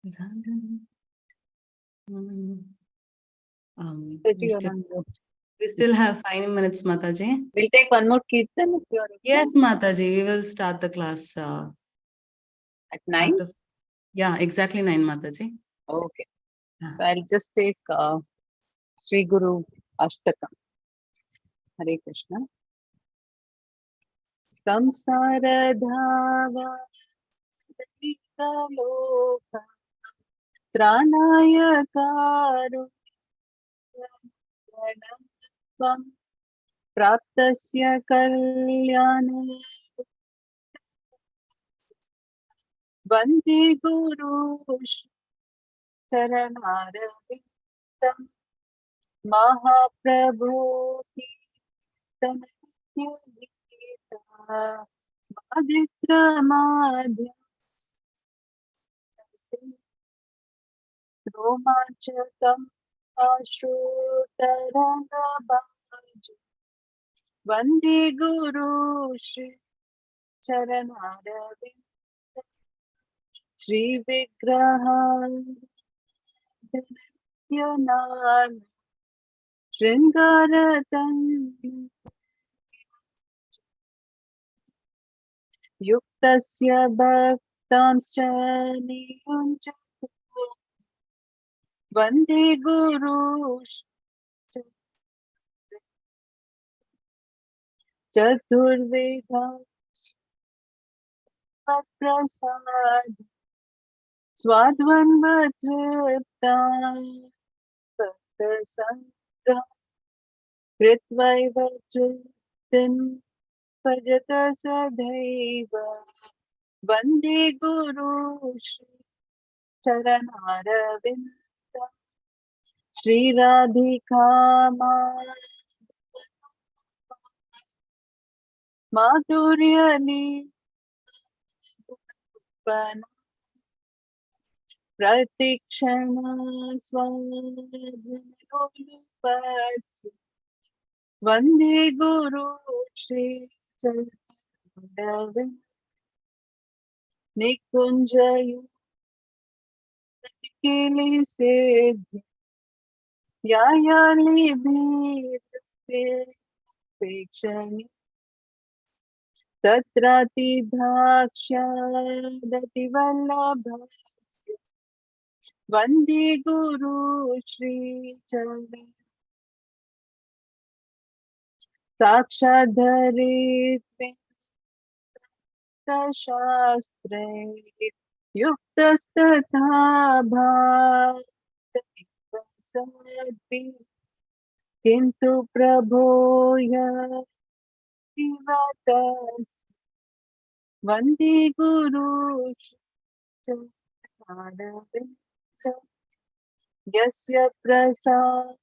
We still have 5 minutes, Mataji. We'll take one more kirtan if you are okay. Yes, Mataji, we will start the class at 9. Yeah, exactly 9, Mataji. Okay. So I'll just take Sri Guru Ashtakam. Hare Krishna. Samsara dhava loka tranaya karu praptasya kalyana vande guru charanaravitam mahaprabhu kirtanita aditra madhya romanchakam ashrutarangabhaju vande guru shri charanaravitam Shri Vigraha Dhanyanan Shringaratan Yuktasya Bhaktamscha Niyunchatu Vande Guru Chaturveda Prasad Swadvanvatriptam Sangha Kritvaiva Tritin Pajata Sadhaiva Vande Guru Shri Charanaravinda Shri Radhika Madhuryali Pratikshana Swadhanurupatsi Vande Guru Shri Charanaravinda Nikunjayu Kili Siddhi Yayali Bhirte Pekshani Tatrati Bhakshya Dati Vallabhasya Vande Guru Shri Charan Sakshadharit Vinta Shastre Yuktastatha Bhakti Prasadvi Kintu Prabhoya Divatas Vande Guru Charanaravinda Yasya Prasad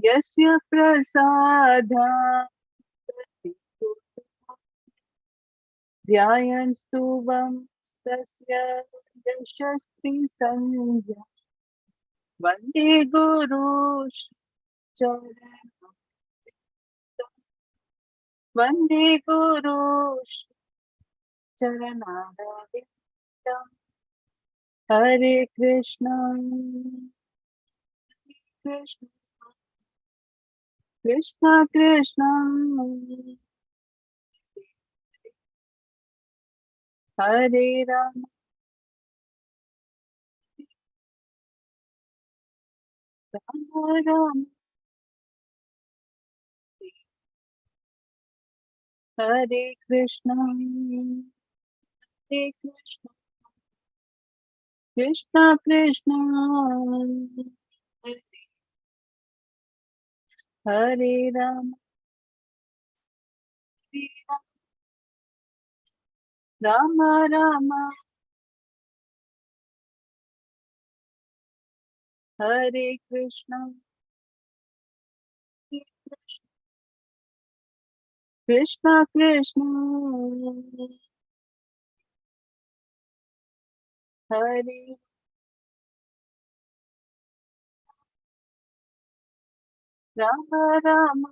Yasya Prasada Dhyayan Stuvam Tasya Yashastri Sandhya Vande Guru Charanaravinda Vande Guru Charanaravinda Hare Krishna Krishna Krishna Krishna Hare Rama Rama Rama Hare Krishna Hare Krishna Krishna Krishna Hare Rama Rama Rama Hare Krishna Krishna Krishna Hare Rama Rama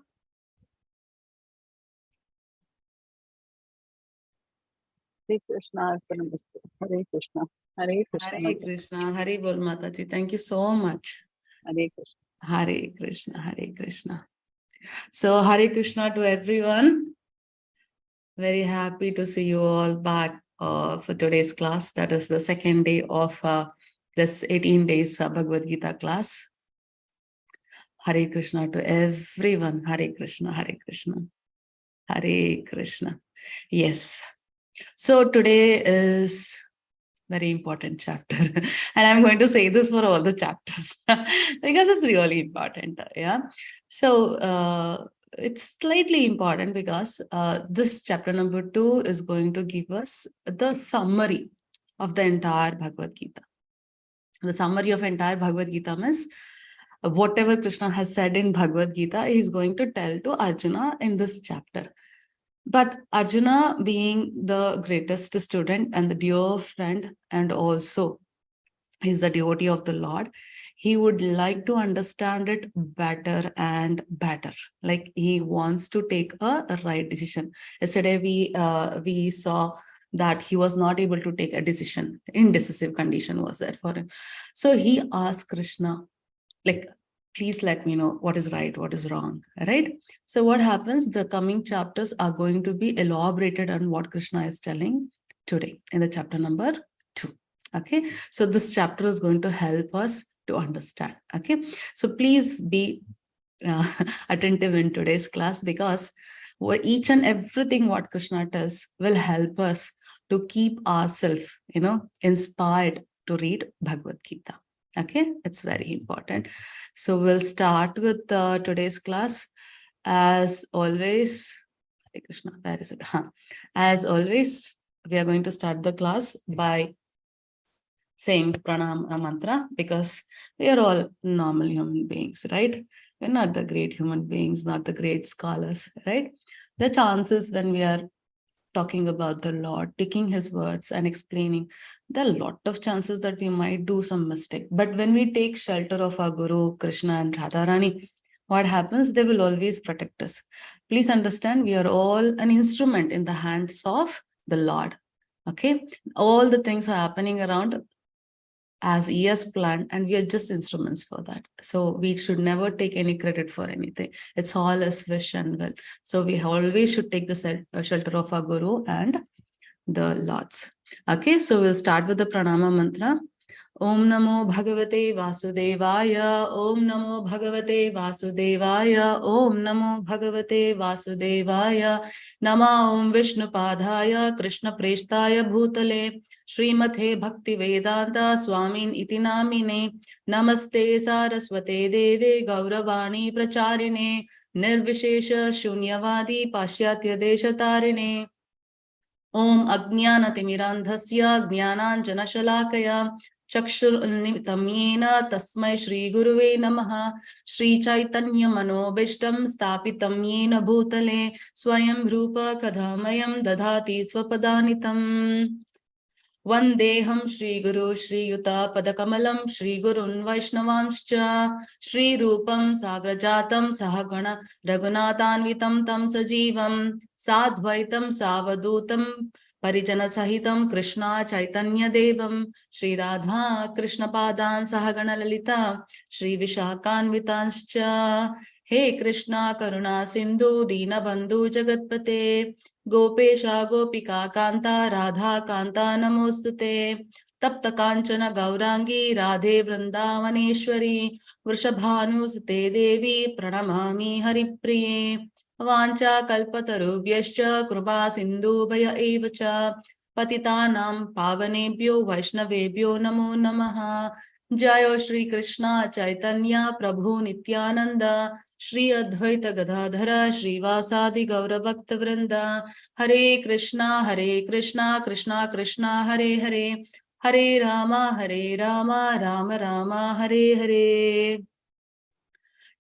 Shri Krishna Arpanamastu. Hare Krishna. Hare Krishna. Hare Krishna. Hare Bol Mataji. Thank you so much. Hare Krishna. Hare Krishna. Hare Krishna. So Hare Krishna to everyone. Very happy to see you all back for today's class. That is the second day of this 18 days Bhagavad Gita class. Hare Krishna to everyone. Hare Krishna. Hare Krishna. Hare Krishna. Yes. So today is very important chapter. And I'm going to say this for all the chapters because it's really important. Yeah. So it's slightly important because this chapter number 2 is going to give us the summary of the entire Bhagavad Gita. The summary of entire Bhagavad Gita means whatever Krishna has said in Bhagavad Gita, he is going to tell to Arjuna in this chapter. But Arjuna, being the greatest student and the dear friend, and also he's the devotee of the Lord, he would like to understand it better and better. Like he wants to take a right decision. Yesterday we saw that he was not able to take a decision. Indecisive condition was there for him. So he asked Krishna, like, please let me know what is right, what is wrong, right? So what happens, the coming chapters are going to be elaborated on what Krishna is telling today in the chapter number 2. Okay, so this chapter is going to help us to understand. Okay, so please be attentive in today's class, because each and everything what Krishna does will help us to keep ourselves, inspired to read Bhagavad Gita. Okay, it's very important. So we'll start with today's class. As always, Hare Krishna, where is it? As always, we are going to start the class by saying pranam mantra, because we are all normal human beings, right? We're not the great human beings, not the great scholars, right? The chances when we are talking about the Lord, taking his words and explaining, there are a lot of chances that we might do some mistake. But when we take shelter of our Guru, Krishna and Radharani, what happens? They will always protect us. Please understand, we are all an instrument in the hands of the Lord. Okay, all the things are happening around as he has planned, and we are just instruments for that. So we should never take any credit for anything. It's all his wish and will. So we always should take the shelter of our Guru and the Lords. Okay, so we'll start with the pranama mantra. Om Namo Bhagavate Vasudevaya. Om Namo Bhagavate Vasudevaya. Om Namo Bhagavate Vasudevaya. Nama Om Vishnu Padhaya Krishna Preshtaya Bhutale Srimathe Bhakti Vedanta Swamin Iti Namine. Namaste Saraswate Deve Gauravani Pracharine Nirvishesha Shunyavadi Pashyatya Deshatarine. Om Ajnanatimirandhasya Jnananjanashalakaya Chakshurunnitam Yena Tasmai Shri Guruve Namaha. Shri Chaitanya Manobishtam Stapitam Yena Bhutale Swayam Rupa Kadhamayam Dadhati Swapadanitam. Vandeham Shri Guru Shri Yuta Padakamalam Shri Gurun Vaishnavamscha Shri Rupam Sagrajatam Sahagana Raghunathanvitam Tam Sajivam Sadvaitam Savadutam Parijana Sahitam Krishna Chaitanya Devam Shri Radha Krishna Padan Sahagana Lalita Shri Vishakhanvitanscha. He Krishna Karuna Sindhu Dina Bandhu Jagatpate Gopesha Gopika Kanta Radha Kanta Namostute Tapta Kanchana Gaurangi Radhe Vrindavaneshwari Vrishabhanusute Devi Pranamami Haripriye Vancha Kalpatarubhyascha Krupa Sindhu Bhaya Evacha Patitanam Pavanebhyo Vaishnavebhyo Namo Namaha. Jayo Shri Krishna Chaitanya Prabhu Nityananda Shri Advaita Gadadhara Shri Vasadi Gaura Bhakta Vrinda. Hare Krishna Krishna Krishna Hare Hare Hare Rama Rama Rama Hare Hare.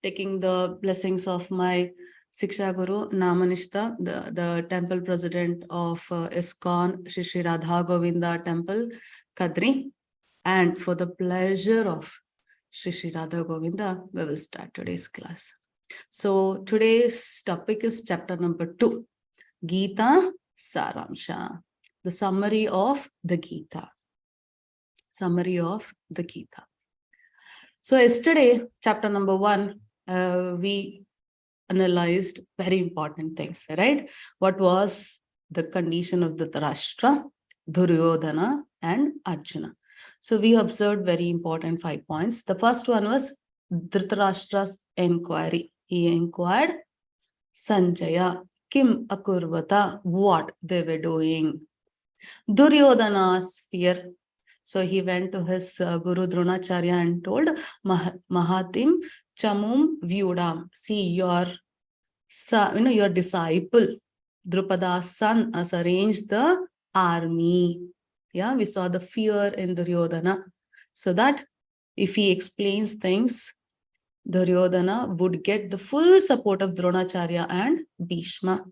Taking the blessings of my Siksha Guru Namanishta, the temple president of ISKCON Shri Radha Govinda Temple Kadri, and for the pleasure of Shri Radha Govinda, we will start today's class. So today's topic is chapter number 2, Gita Saramsha. the summary of the Gita. Summary of the Gita. So yesterday, chapter number 1, we analyzed very important things, right? What was the condition of Dhritarashtra, Duryodhana, and Arjuna? So we observed very important 5 points. The first one was Dhritarashtra's inquiry. He inquired Sanjaya, Kim Akurvata, what they were doing. Duryodhana's fear. So he went to his Guru Dronacharya and told Mahatim Chamum Vyudam. See, your disciple Drupada's son has arranged the army. Yeah, we saw the fear in Duryodhana. So that if he explains things, Duryodhana would get the full support of Dronacharya and Bhishma.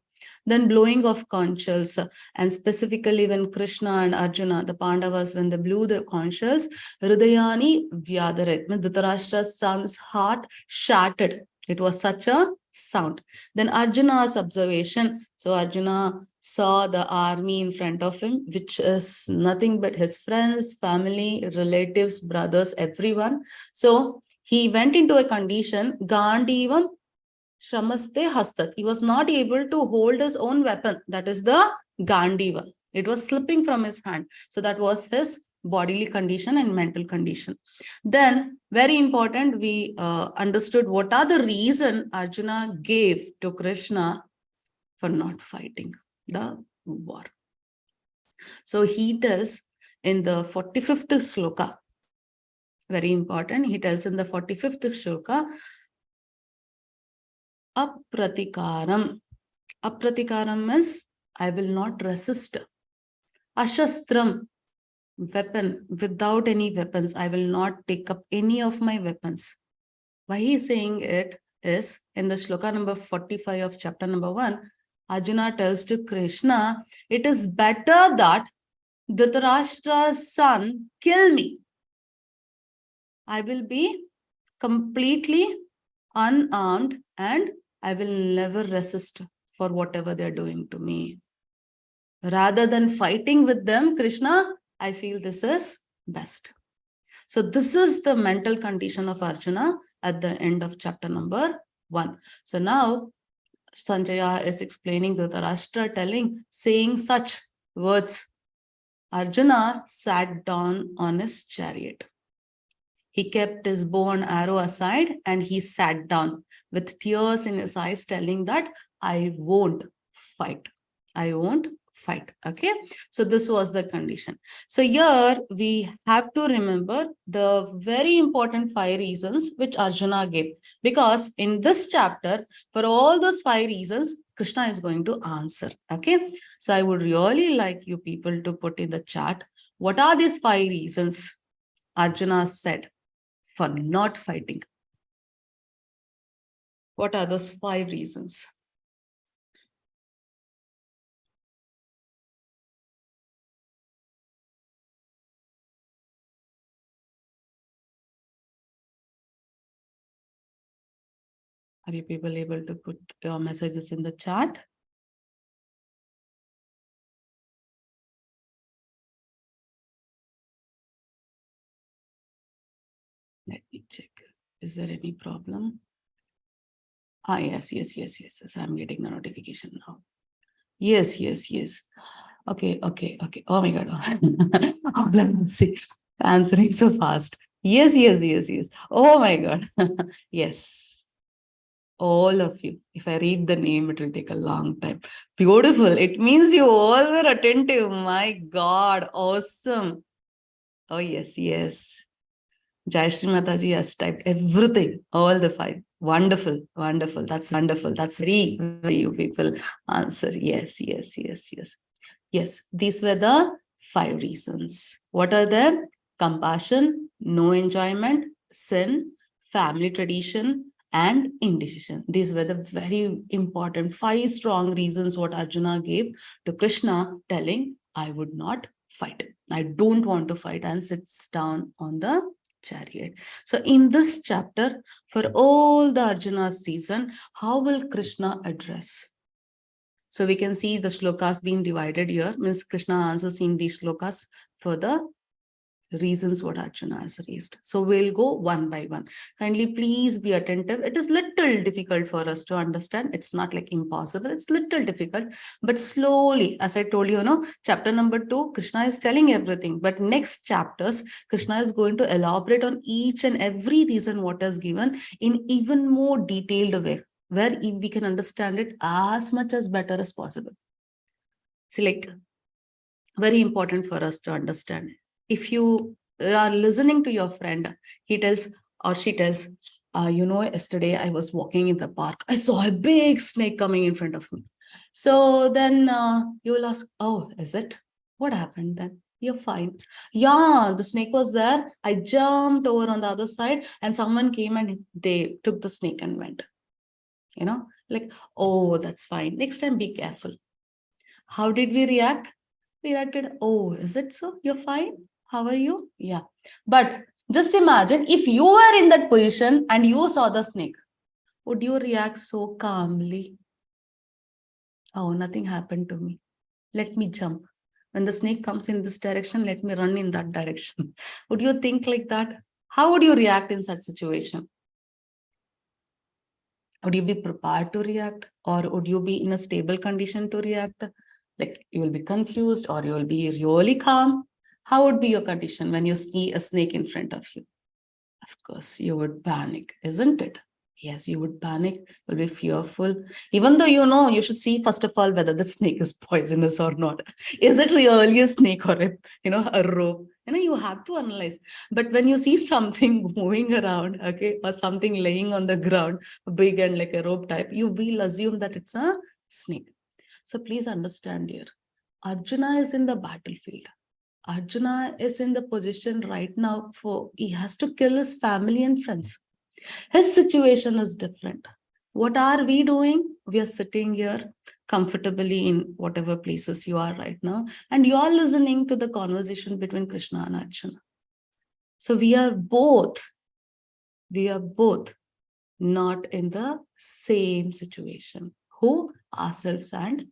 Then blowing of conch shells, and specifically when Krishna and Arjuna, the Pandavas, when they blew the conch shells, Hridayani Vyadaret, Dhritarashtra's son's heart shattered. It was such a sound. Then Arjuna's observation. So Arjuna saw the army in front of him, which is nothing but his friends, family, relatives, brothers, everyone. So he went into a condition, Gandivam Shramaste Hastat. He was not able to hold his own weapon. That is the Gandiva. It was slipping from his hand. So that was his bodily condition and mental condition. Then, very important, we understood what are the reason Arjuna gave to Krishna for not fighting the war. So he tells in the 45th shloka, very important, he tells in the 45th shloka, Apratikaram. Apratikaram is, I will not resist. Ashastram, weapon, without any weapons, I will not take up any of my weapons. Why he is saying it is, in the shloka number 45 of chapter number 1, Arjuna tells to Krishna, it is better that Dhritarashtra's son kill me. I will be completely unarmed and I will never resist for whatever they're doing to me. Rather than fighting with them, Krishna, I feel this is best. So this is the mental condition of Arjuna at the end of chapter number 1. So now Sanjaya is explaining Dhritarashtra, saying such words. Arjuna sat down on his chariot. He kept his bow and arrow aside and he sat down with tears in his eyes, telling that I won't fight. I won't fight. Okay. So this was the condition. So here we have to remember the very important 5 reasons which Arjuna gave. Because in this chapter, for all those 5 reasons, Krishna is going to answer. Okay. So I would really like you people to put in the chat, what are these 5 reasons Arjuna said for not fighting? What are those 5 reasons? Are you people able to put your messages in the chat? Let me check. Is there any problem? Ah, yes. I'm getting the notification now. Yes. Okay. Oh my God. Oh, let me see. Answering so fast. Yes. Oh my God. Yes. All of you. If I read the name, it will take a long time. Beautiful. It means you all were attentive. My God. Awesome. Oh, yes. Jayashree Mataji has typed everything, all the 5. Wonderful. That's wonderful. That's very you people answer. Yes. Yes, these were the 5 reasons. What are they? Compassion, no enjoyment, sin, family tradition, and indecision. These were the very important 5 strong reasons what Arjuna gave to Krishna, telling, I would not fight. I don't want to fight, and sits down on the chariot. So in this chapter, for all the Arjuna's reason, how will Krishna address? So we can see the shlokas being divided here. Means Krishna answers in these shlokas for the reasons what Arjuna has raised. So we'll go one by one. Kindly please be attentive. It is little difficult for us to understand. It's not like impossible. It's little difficult, but slowly, as I told you, chapter number 2, Krishna is telling everything. But next chapters, Krishna is going to elaborate on each and every reason what is given in even more detailed way, where we can understand it as much as better as possible. See, like, very important for us to understand. If you are listening to your friend, he tells or she tells, yesterday I was walking in the park. I saw a big snake coming in front of me. So then you will ask, oh, is it? What happened then? You're fine. Yeah, the snake was there. I jumped over on the other side and someone came and they took the snake and went. Like, oh, that's fine. Next time, be careful. How did we react? We reacted, oh, is it so? You're fine? How are you? Yeah. But just imagine if you were in that position and you saw the snake, would you react so calmly? Oh, nothing happened to me. Let me jump. When the snake comes in this direction, let me run in that direction. Would you think like that? How would you react in such situation? Would you be prepared to react, or would you be in a stable condition to react? Like you will be confused or you will be really calm. How would be your condition when you see a snake in front of you? Of course, you would panic, isn't it? Yes, you would panic, you'll be fearful. Even though you should see first of all whether the snake is poisonous or not. Is it really a snake or a rope? You have to analyze. But when you see something moving around, okay, or something laying on the ground, big and like a rope type, you will assume that it's a snake. So please understand here, Arjuna is in the battlefield. Arjuna is in the position right now he has to kill his family and friends. His situation is different. What are we doing? We are sitting here comfortably in whatever places you are right now, and you are listening to the conversation between Krishna and Arjuna. So we are both not in the same situation. Who? Ourselves and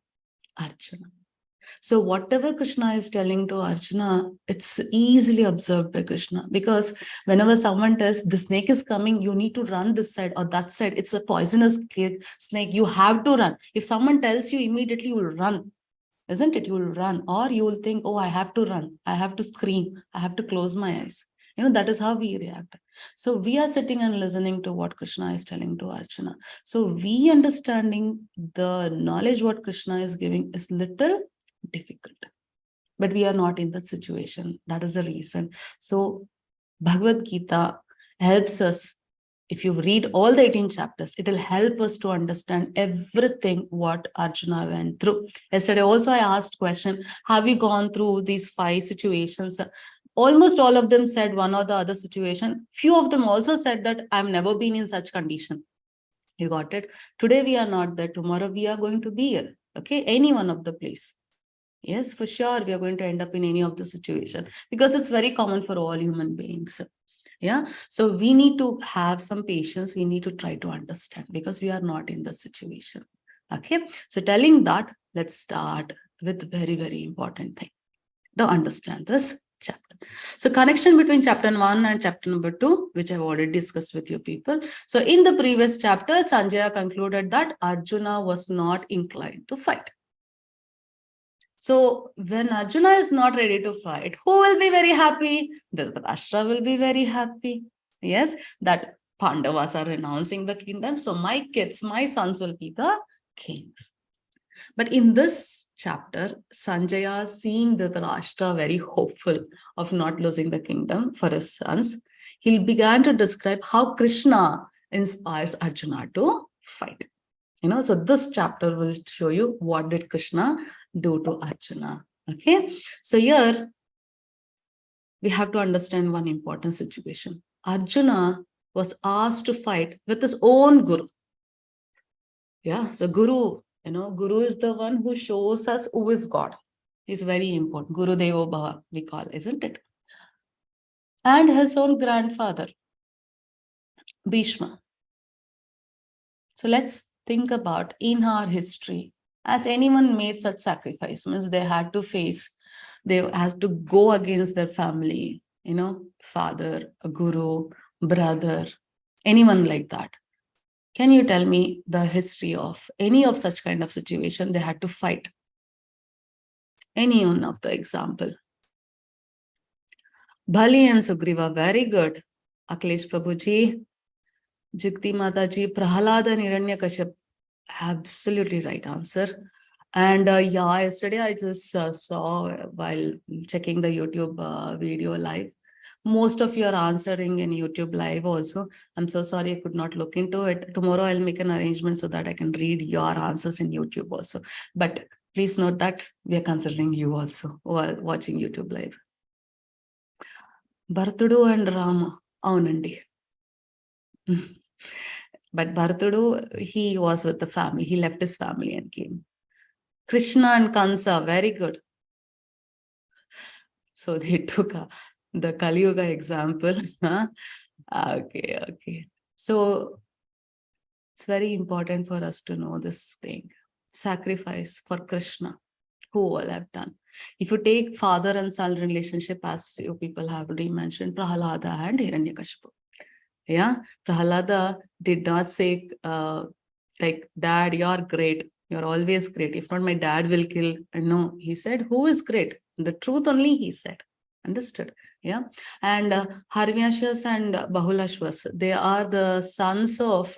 Arjuna. So whatever Krishna is telling to Arjuna, it's easily observed by Krishna, because whenever someone tells the snake is coming, you need to run this side or that side. It's a poisonous snake. You have to run. If someone tells you immediately, you will run, isn't it? You will run, or you will think, oh, I have to run. I have to scream. I have to close my eyes. That is how we react. So we are sitting and listening to what Krishna is telling to Arjuna. So we understanding the knowledge what Krishna is giving is little difficult, but we are not in that situation. That is the reason. So Bhagavad Gita helps us. If you read all the 18 chapters, it will help us to understand everything what Arjuna went through. Yesterday also I asked question, have you gone through these 5 situations? Almost all of them said one or the other situation. Few of them also said that I've never been in such condition. You got it? Today we are not there. Tomorrow we are going to be here. Okay, any one of the place. Yes, for sure, we are going to end up in any of the situation, because it's very common for all human beings. Yeah, so we need to have some patience. We need to try to understand, because we are not in that situation. Okay, so telling that, let's start with very, very important thing to understand this chapter. So connection between chapter 1 and chapter number 2, which I've already discussed with you people. So in the previous chapter, Sanjaya concluded that Arjuna was not inclined to fight. So when Arjuna is not ready to fight, who will be very happy? Dhritarashtra will be very happy. Yes, that Pandavas are renouncing the kingdom. So my kids, my sons will be the kings. But in this chapter, Sanjaya, seeing Dhritarashtra very hopeful of not losing the kingdom for his sons, he began to describe how Krishna inspires Arjuna to fight. So this chapter will show you what did Krishna do to Arjuna. Okay, so here we have to understand one important situation. Arjuna was asked to fight with his own guru. Yeah, so guru is the one who shows us who is God. It's very important. Guru Devo Bhava, we call, isn't it? And his own grandfather, Bhishma. So let's think about in our history, Has anyone made such sacrifice? Means they had to face, they had to go against their family, father, a guru, brother, anyone like that. Can you tell me the history of any of such kind of situation they had to fight? Any one of the example? Bali and Sugriva, very good. Akhilesh Prabhuji, Jukti Mataji, Prahalada and Hiranyakashipu, absolutely right answer. And yeah, yesterday I just saw while checking the YouTube video live, most of you are answering in YouTube live also. I'm so sorry I could not look into it. Tomorrow I'll make an arrangement so that I can read your answers in YouTube also. But please note that we are considering you also while watching YouTube live. Bharatudu and Rama, aunandi. But Bharatudu, he was with the family. He left his family and came. Krishna and Kansa, very good. So they took the Kali Yuga example. Okay. So it's very important for us to know this thing. Sacrifice for Krishna, who all have done. If you take father and son relationship, as you people have already mentioned, Prahalada and Hiranyakashipu. Yeah, Prahalada did not say, like, Dad, you're great. You're always great. If not, my dad will kill. No, he said, who is great? The truth only he said. Understood? Yeah. And Harvyashvas and Bahulashvas, they are the sons of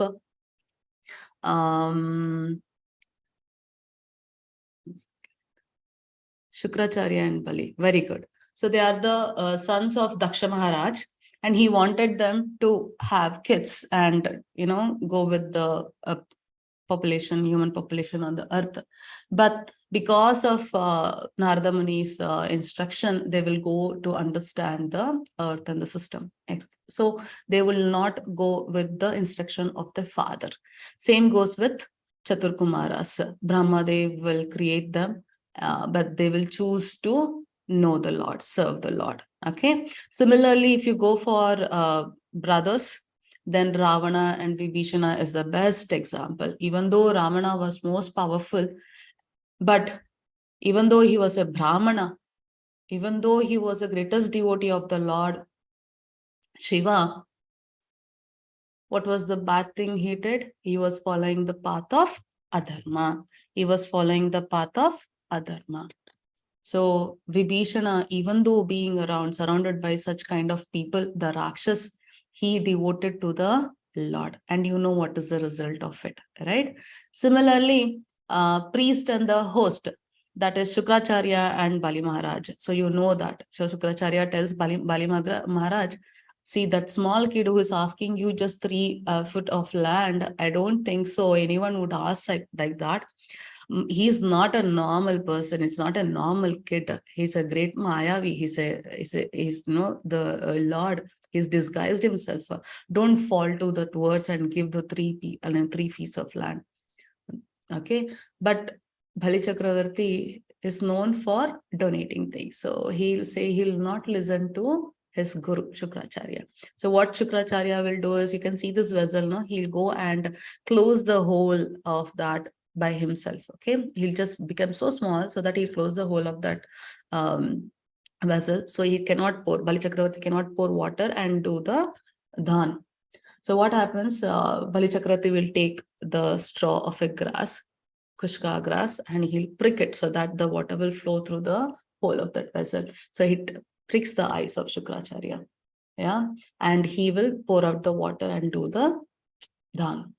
Shukracharya and Bali. Very good. So they are the sons of Daksha Maharaj, and he wanted them to have kids and, go with the population, human population on the earth. But because of Narada Muni's instruction, they will go to understand the earth and the system. So they will not go with the instruction of the father. Same goes with Chaturkumaras. Brahmadev will create them, but they will choose to know the Lord, serve the Lord. Okay. Similarly, if you go for brothers, then Ravana and Vibhishana is the best example. Even though Ravana was most powerful, but even though he was a Brahmana, even though he was the greatest devotee of the Lord Shiva, what was the bad thing he did? He was following the path of adharma. He was following the path of adharma. So Vibhishana, even though being surrounded by such kind of people, the Rakshas, he devoted to the Lord. And you know what is the result of it, right? Similarly, priest and the host, that is Shukracharya and Bali Maharaj. So you know that. So Shukracharya tells Bali Maharaj, see, that small kid who is asking you just 3 foot of land, I don't think so anyone would ask like that. He's not a normal person. It's not a normal kid. He's a great Mayavi. He's the Lord. He's disguised himself. Don't fall to the words and give the 3 feet of land. Okay. But Bali Chakravarti is known for donating things. So he'll say he'll not listen to his Guru Shukracharya. So what Shukracharya will do is, you can see this vessel, no? He'll go and close the hole of that by himself. Okay, he'll just become so small so that he'll close the hole of that vessel. So he cannot pour, Bali Chakravarti cannot pour water and do the dhan. So what happens? Bali Chakravarti will take the straw of a grass, kushka grass, and he'll prick it so that the water will flow through the hole of that vessel. So he pricks the eyes of Shukracharya. Yeah, and he will pour out the water and do the dhan.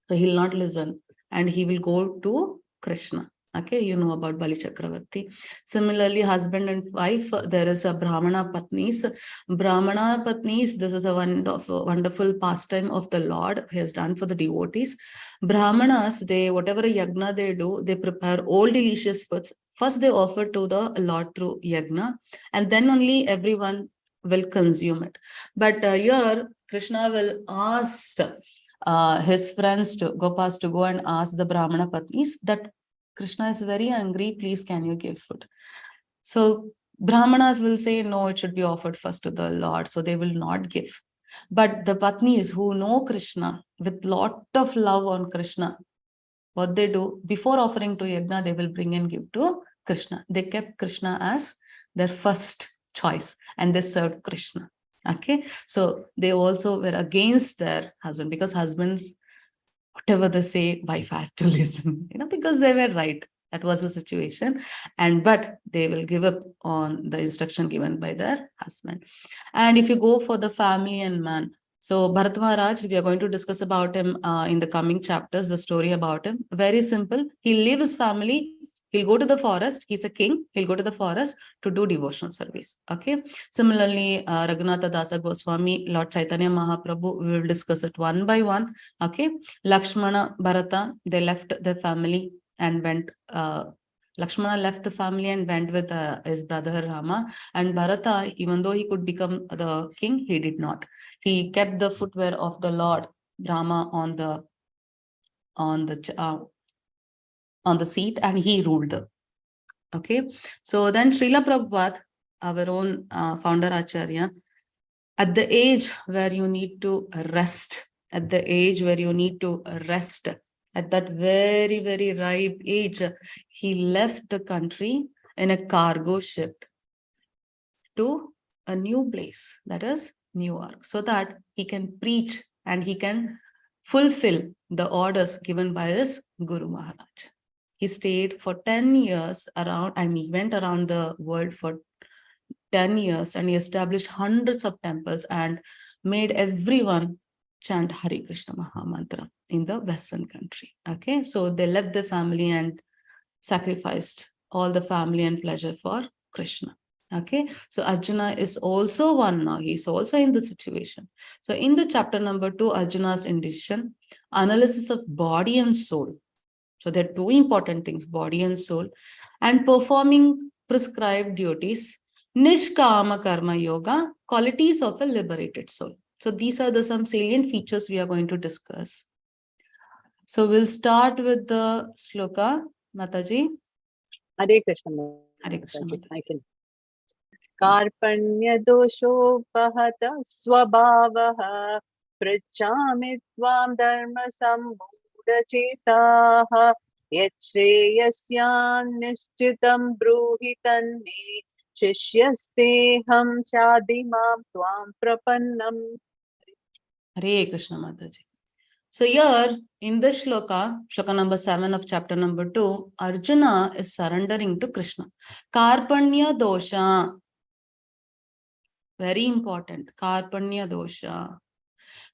So he'll not listen, and he will go to Krishna. Okay, you know about Bali Chakravarti. Similarly, husband and wife, there is a Brahmana Patnis. Brahmana Patnis, this is a wonderful pastime of the Lord he has done for the devotees. Brahmanas, whatever yagna they do, they prepare all delicious foods. First, they offer to the Lord through yagna, and then only everyone will consume it. But here, Krishna will ask his friends, Gopas, to go and ask the Brahmana Patnis that Krishna is very angry, please can you give food? So Brahmanas will say, no, it should be offered first to the Lord. So they will not give. But the Patnis who know Krishna with lot of love on Krishna, what they do, before offering to Yagna, they will bring and give to Krishna. They kept Krishna as their first choice and they served Krishna. Okay, so they also were against their husband, because husbands, whatever they say, wife has to listen, because they were right. That was the situation. But they will give up on the instruction given by their husband. And if you go for the family and man, so Bharat Maharaj, we are going to discuss about him in the coming chapters, the story about him. Very simple. He'll leave his family. He'll go to the forest. He's a king. He'll go to the forest to do devotional service. Okay. Similarly, Raghunatha Dasa Goswami, Lord Chaitanya Mahaprabhu, we will discuss it one by one. Okay. Lakshmana, Bharata, they left their family and went. Lakshmana left the family and went with his brother Rama. And Bharata, even though he could become the king, he did not. He kept the footwear of the Lord Rama on the seat, and he ruled them. Okay, so then Srila Prabhupada, our own founder Acharya, at the age where you need to rest, at that very, very ripe age, he left the country in a cargo ship to a new place, that is New York, so that he can preach and he can fulfill the orders given by his Guru Maharaj. He stayed for 10 years around, and he went around the world for 10 years, and he established hundreds of temples and made everyone chant Hare Krishna Mahamantra in the Western country. Okay, so they left the family and sacrificed all the family and pleasure for Krishna. Okay, so Arjuna is also one now. He's also in the situation. So in the chapter number 2, Arjuna's indecision, analysis of body and soul. So there are two important things, body and soul, and performing prescribed duties, Nishkama Karma Yoga, qualities of a liberated soul. So these are some salient features we are going to discuss. So we'll start with the Shloka, Mataji. Hare Krishna. Hare Krishna. I can. Karpanya doshopahata swabhavaha pritchami tvam dharma sambhudachetaha yachreyasyan nishchitam bruhi tanme shishyasteham shadimam tvam prapannam. Hare Krishna Mataji. So here in the shloka number 7 of chapter number 2, Arjuna is surrendering to Krishna. Karpanya dosha. Very important. Karpanya dosha.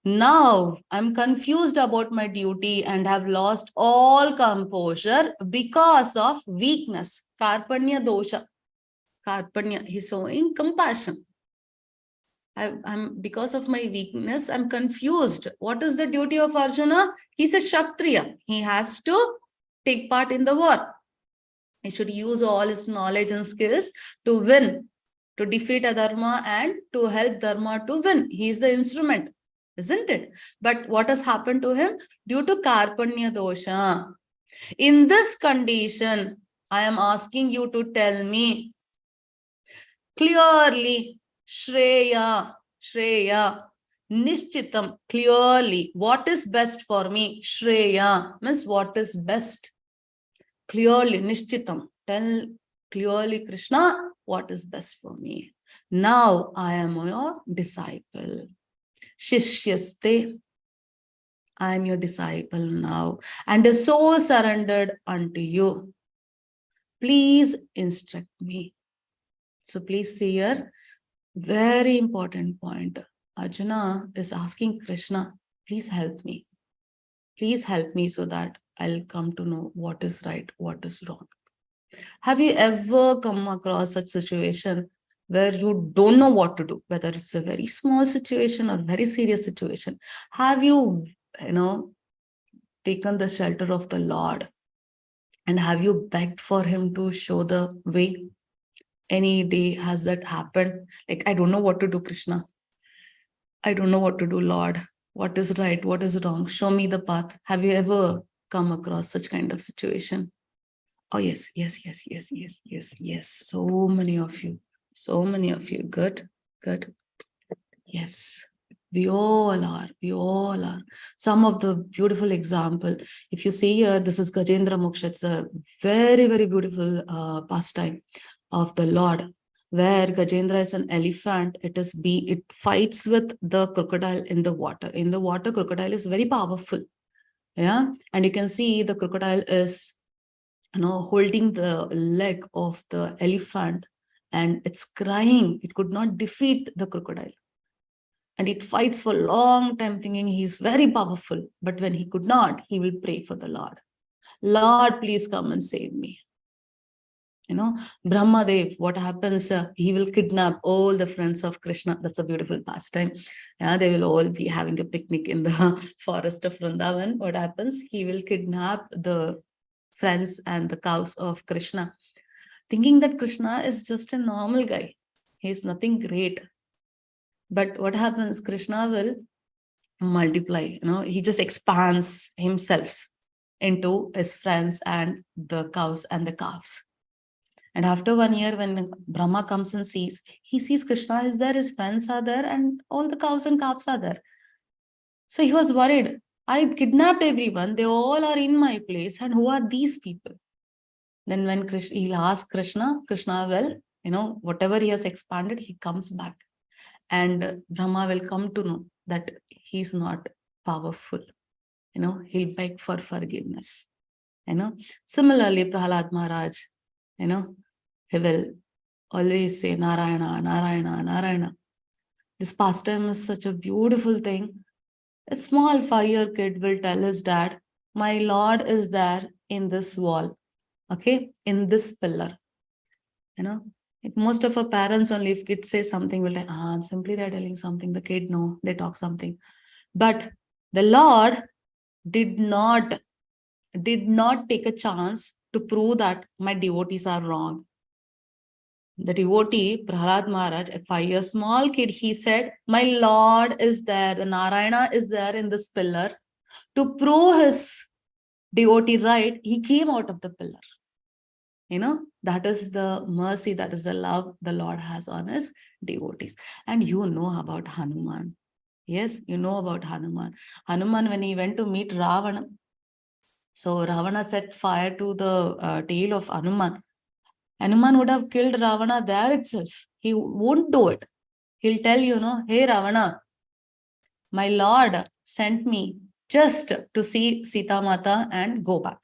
Now I'm confused about my duty and have lost all composure because of weakness. Karpanya dosha. Karpanya, he's showing compassion. I'm because of my weakness, I'm confused. What is the duty of Arjuna? He's a Kshatriya. He has to take part in the war. He should use all his knowledge and skills to win, to defeat adharma and to help dharma to win. He is the instrument, isn't it? But what has happened to him? Due to Karpanya dosha. In this condition, I am asking you to tell me clearly, Shreya, Nishchitam, clearly, what is best for me? Shreya means what is best. Clearly, Nishchitam, tell clearly, Krishna, what is best for me. Now I am your disciple. Shishyaste, I am your disciple now, and a soul surrendered unto you. Please instruct me. So please see here, very important point. Arjuna is asking Krishna, please help me. Please help me so that I'll come to know what is right, what is wrong. Have you ever come across such situation where you don't know what to do, whether it's a very small situation or very serious situation? Have you, taken the shelter of the Lord and have you begged for him to show the way? Any day has that happened? Like, I don't know what to do, Krishna. I don't know what to do, Lord. What is right? What is wrong? Show me the path. Have you ever come across such kind of situation? Oh, yes. So many of you. Good. Yes. We all are. We all are. Some of the beautiful example. If you see here, this is Gajendra Moksha. It's a very, very beautiful pastime of the Lord, where Gajendra is an elephant. It fights with the crocodile in the water. In the water, crocodile is very powerful. Yeah. And you can see the crocodile is, holding the leg of the elephant, and it's crying. It could not defeat the crocodile. And it fights for a long time, thinking he's very powerful. But when he could not, he will pray for the Lord. Lord, please come and save me. Brahmadev, what happens? He will kidnap all the friends of Krishna. That's a beautiful pastime. Yeah, they will all be having a picnic in the forest of Vrindavan. What happens? He will kidnap the friends and the cows of Krishna, thinking that Krishna is just a normal guy. He's nothing great. But what happens? Krishna will multiply. He just expands himself into his friends and the cows and the calves. And after 1 year, when Brahma comes and sees, he sees Krishna is there, his friends are there, and all the cows and calves are there. So he was worried. I kidnapped everyone. They all are in my place. And who are these people? Then when he'll ask Krishna, Krishna will, whatever he has expanded, he comes back. And Brahma will come to know that he's not powerful. He'll beg for forgiveness. Similarly, Prahlad Maharaj, he will always say Narayana, Narayana, Narayana. This pastime is such a beautiful thing. A small 5-year kid will tell his dad, my Lord is there in this wall, okay, in this pillar. If most of our parents only, if kids say something, will say, simply they're telling something, the kid, no, they talk something. But the Lord did not take a chance to prove that my devotees are wrong. The devotee, Prahlad Maharaj, a 5-year small kid, he said, my Lord is there, the Narayana is there in this pillar. To prove his devotee right, he came out of the pillar. That is the mercy, that is the love the Lord has on his devotees. And you know about Hanuman. Yes, you know about Hanuman. Hanuman, when he went to meet Ravana, so Ravana set fire to the tail of Hanuman. Hanuman would have killed Ravana there itself. He won't do it. He'll tell hey Ravana, my Lord sent me just to see Sita Mata and go back.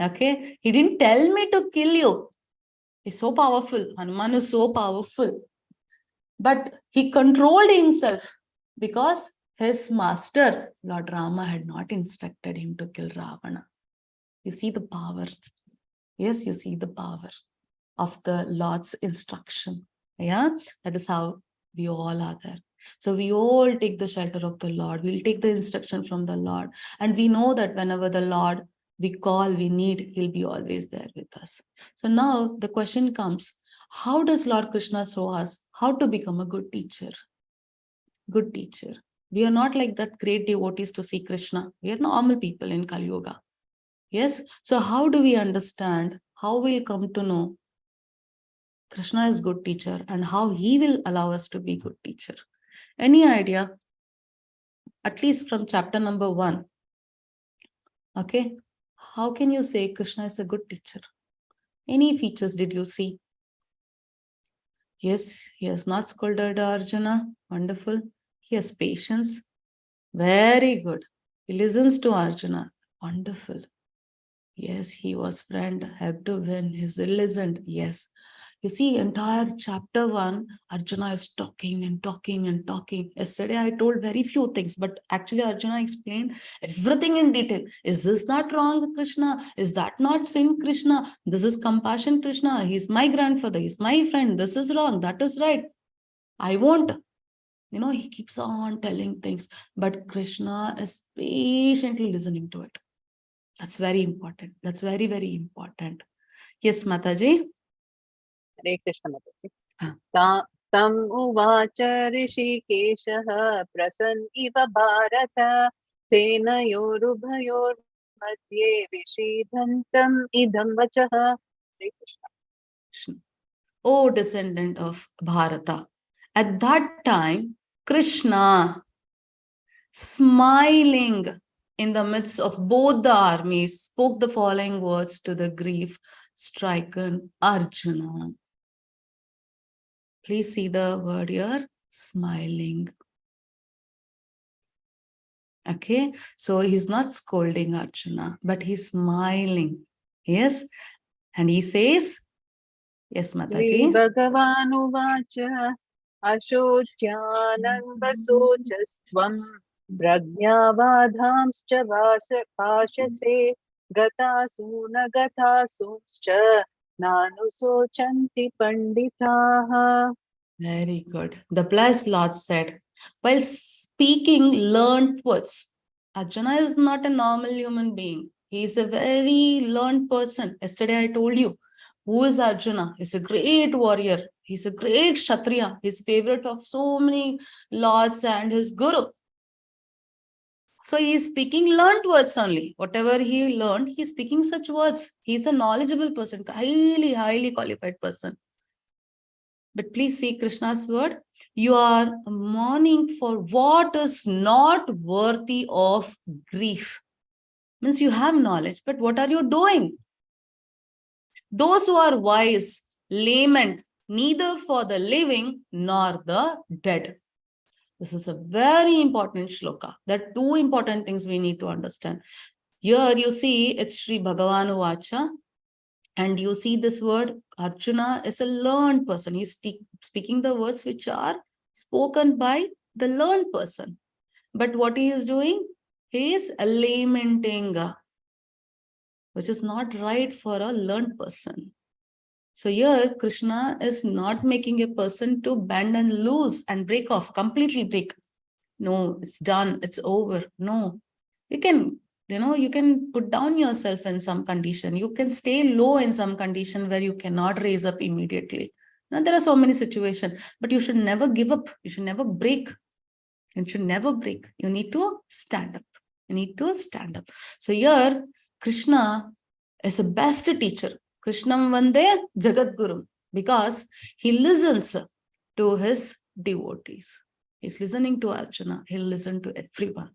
Okay? He didn't tell me to kill you. He's so powerful. Hanuman is so powerful. But he controlled himself because his master, Lord Rama, had not instructed him to kill Ravana. You see the power. Yes, you see the power of the Lord's instruction. Yeah, that is how we all are there. So we all take the shelter of the Lord. We'll take the instruction from the Lord. And we know that whenever the Lord we call, we need, he'll be always there with us. So now the question comes, how does Lord Krishna show us how to become a good teacher? Good teacher. We are not like that great devotees to see Krishna. We are normal people in Kali Yuga. Yes. So how do we understand? How we'll come to know Krishna is good teacher and how he will allow us to be good teacher? Any idea? At least from chapter number 1. Okay. How can you say Krishna is a good teacher? Any features did you see? Yes, he has not scolded Arjuna. Wonderful. He has patience. Very good. He listens to Arjuna. Wonderful. Yes, he was friend, helped to win. He's listened. Yes. You see, entire chapter 1, Arjuna is talking and talking and talking. Yesterday, I told very few things, but actually Arjuna explained everything in detail. Is this not wrong, Krishna? Is that not sin, Krishna? This is compassion, Krishna. He's my grandfather. He's my friend. This is wrong. That is right. I won't. He keeps on telling things, but Krishna is patiently listening to it. That's very important. That's very, very important. Yes, Mataji. Hare Krishna Mataji. Tam uvacha rishikeshah prasan iva bharata senayorubhayor madhye vishidhantam idam vachah. Hare Krishna. O descendant of Bharata, at that time, Krishna, smiling in the midst of both the armies, spoke the following words to the grief-stricken Arjuna. Please see the word here, smiling. Okay, so he's not scolding Arjuna, but he's smiling. Yes, and he says, yes, Mataji. Bhagavan uvacha ashocyanandasocastvam prajnavadhamscha vasapashase gatasuna gatasumscha nanusochanti panditaha. Very good. The blessed Lord said, while speaking learned words, Arjuna is not a normal human being. He is a very learned person. Yesterday I told you, who is Arjuna? He's a great warrior. He's a great Kshatriya. He's favorite of so many lords and his guru. So he is speaking learned words only. Whatever he learned, he's speaking such words. He's a knowledgeable person, highly, highly qualified person. But please see Krishna's word. You are mourning for what is not worthy of grief. Means you have knowledge, but what are you doing? Those who are wise lament neither for the living nor the dead. This is a very important shloka. There are two important things we need to understand. Here you see it's Sri Bhagavan Vacha. And you see this word, Arjuna is a learned person. He's speaking the words which are spoken by the learned person. But what he is doing? He is lamenting, which is not right for a learned person. So here, Krishna is not making a person to bend and loose and break off, completely break. No, it's done, it's over. No, you can put down yourself in some condition. You can stay low in some condition where you cannot raise up immediately. Now, there are so many situations, but you should never give up. You should never break. You should never break. You need to stand up. You need to stand up. So here, Krishna is a best teacher. Krishnam Vande Jagat Guru, because he listens to his devotees. He's listening to Arjuna. He'll listen to everyone.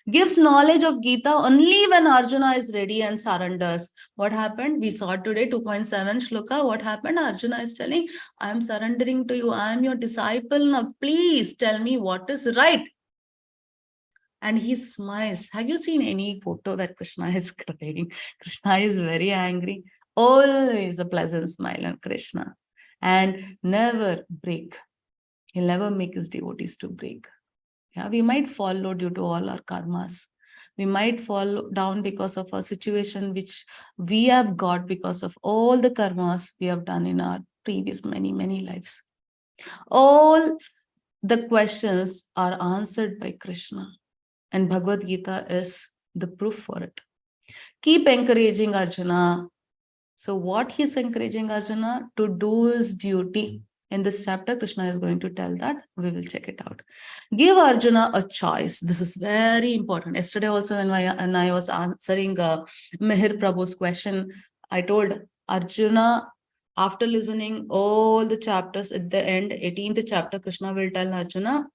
Gives knowledge of Gita only when Arjuna is ready and surrenders. What happened? We saw today 2.7 Shloka. What happened? Arjuna is telling, I am surrendering to you. I am your disciple. Now, please tell me what is right. And he smiles. Have you seen any photo where Krishna is crying? Krishna is very angry. Always a pleasant smile on Krishna. And never break. He'll never make his devotees to break. Yeah, we might fall due to all our karmas. We might fall down because of a situation which we have got because of all the karmas we have done in our previous many, many lives. All the questions are answered by Krishna. And Bhagavad Gita is the proof for it. Keep encouraging Arjuna. So what he's encouraging Arjuna to do his duty. In this chapter, Krishna is going to tell that. We will check it out. Give Arjuna a choice. This is very important. Yesterday also when I was answering Mihir Prabhu's question, I told Arjuna, after listening all the chapters at the end, 18th chapter, Krishna will tell Arjuna,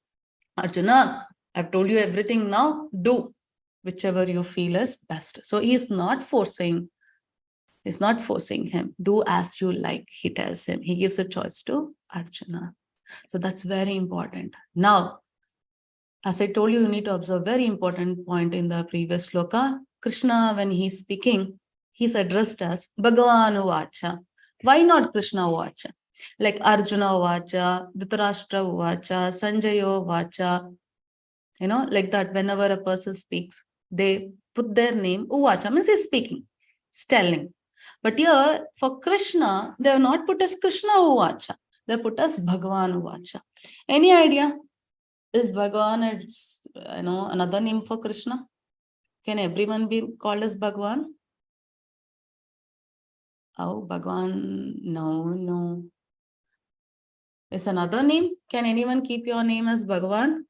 Arjuna, I've told you everything now, do whichever you feel is best. So he is not forcing. He's not forcing him. Do as you like, he tells him. He gives a choice to Arjuna. So that's very important. Now, as I told you, you need to observe very important point in the previous shloka. Krishna, when he's speaking, he's addressed as Bhagavan Vacha. Why not Krishna Vacha? Like Arjuna Vacha, Dhritarashtra Vacha, Sanjayo Vacha. Like that, whenever a person speaks, they put their name. Uvacha means he's speaking, he's telling. But here, for Krishna, they have not put as Krishna Uvacha. They put as Bhagavan Uvacha. Any idea? Is Bhagavan another name for Krishna? Can everyone be called as Bhagavan? Oh, Bhagavan, no. Is another name? Can anyone keep your name as Bhagavan?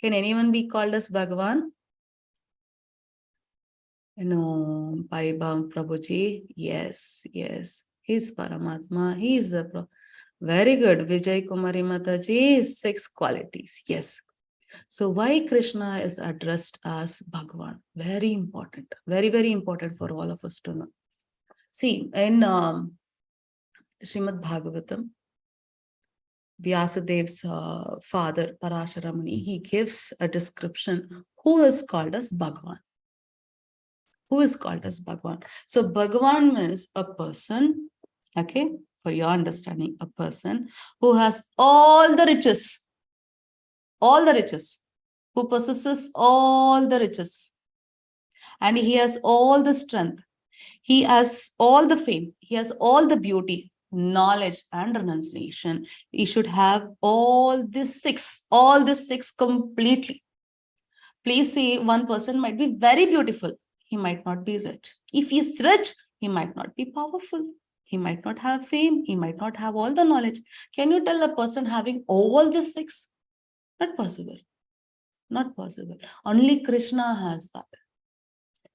Can anyone be called as Bhagavan? No, Bhai Prabhuji. Yes. He's Paramatma. He's the very good. Vijay Kumari Mataji, 6 qualities. Yes. So why Krishna is addressed as Bhagavan? Very important, very, very important for all of us to know. See, in Srimad Bhagavatam, Vyasadev's father, Parasharamani, he gives a description who is called as Bhagavan. Who is called as Bhagavan? So Bhagavan means a person, okay, for your understanding, a person who has all the riches, who possesses all the riches, and he has all the strength, he has all the fame, he has all the beauty, knowledge, and renunciation. He should have all these six completely. Please see, one person might be very beautiful, he might not be rich. If he is rich, he might not be powerful. He might not have fame. He might not have all the knowledge. Can you tell a person having all the six? Not possible. Not possible. Only Krishna has that.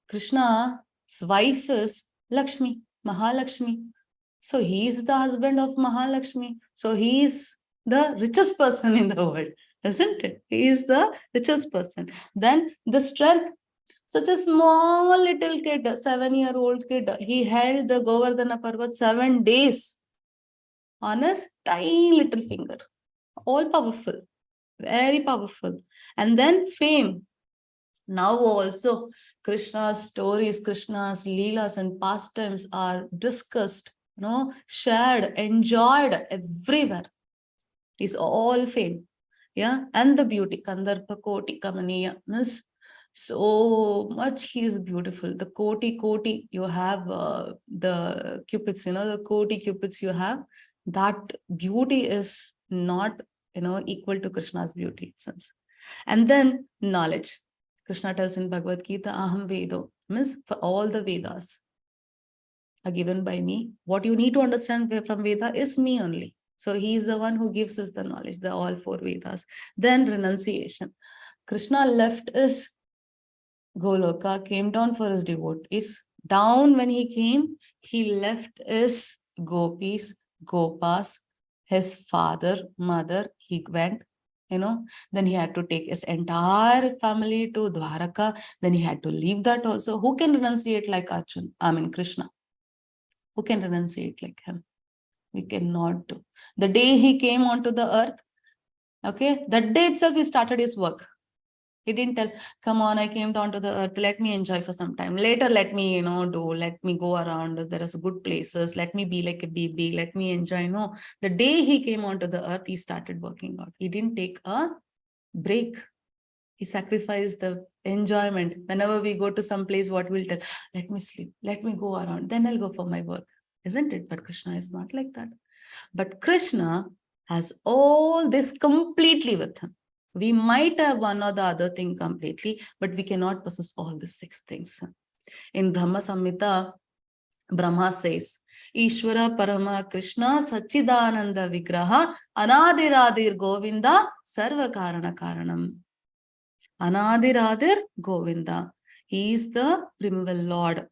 Krishna's wife is Lakshmi, Mahalakshmi. So he is the husband of Mahalakshmi. So he is the richest person in the world, isn't it? He is the richest person. Then the strength. Such a small little kid, 7-year-old kid, he held the Govardhana Parvat 7 days on his tiny little finger. All powerful, very powerful. And then fame. Now also Krishna's stories, Krishna's leelas and pastimes are discussed, shared, enjoyed everywhere. It's all fame. Yeah, and the beauty, Kandarpa Koti Kamaniya, means so much he is beautiful. The koti, you have the cupids, the koti cupids you have, that beauty is not, equal to Krishna's beauty sense. And then knowledge. Krishna tells in Bhagavad Gita, Aham Vedo, means for all the Vedas are given by me. What you need to understand from Veda is me only. So he is the one who gives us the knowledge, the all 4 Vedas. Then renunciation. Krishna left his Goloka, came down for his devotees. Down when he came, he left his gopis, gopas, his father, mother, he went, then he had to take his entire family to Dwaraka. Then he had to leave that also. Who can renunciate like Krishna? Who can renunciate like him? We cannot do. The day he came onto the earth, okay, that day itself he started his work. He didn't tell, come on, I came down to the earth, let me enjoy for some time. Later, let me, let me go around. There are good places. Let me be like a baby. Let me enjoy. No, the day he came onto the earth, he started working out. He didn't take a break. He sacrificed the enjoyment. Whenever we go to some place, what we'll tell, let me sleep. Let me go around. Then I'll go for my work. Isn't it? But Krishna is not like that. But Krishna has all this completely with him. We might have one or the other thing completely, but we cannot possess all the 6 things. In Brahma Samhita, Brahma says, Ishvara Parama Krishna Sachidananda Vigraha Anadiradir Govinda Sarva Karana Karanam. Anadiradir Govinda. He is the primeval Lord.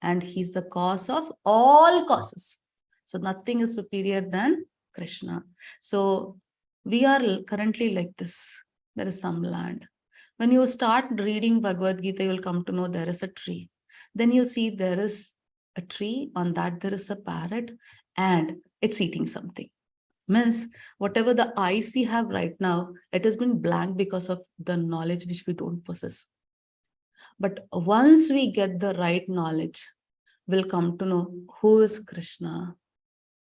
And he's the cause of all causes. So nothing is superior than Krishna. So we are currently like this. There is some land. When you start reading Bhagavad Gita, you'll come to know there is a tree. Then you see there is a tree, on that there is a parrot, and it's eating something. Means whatever the eyes we have right now, it has been blank because of the knowledge which we don't possess. But once we get the right knowledge, we'll come to know who is Krishna.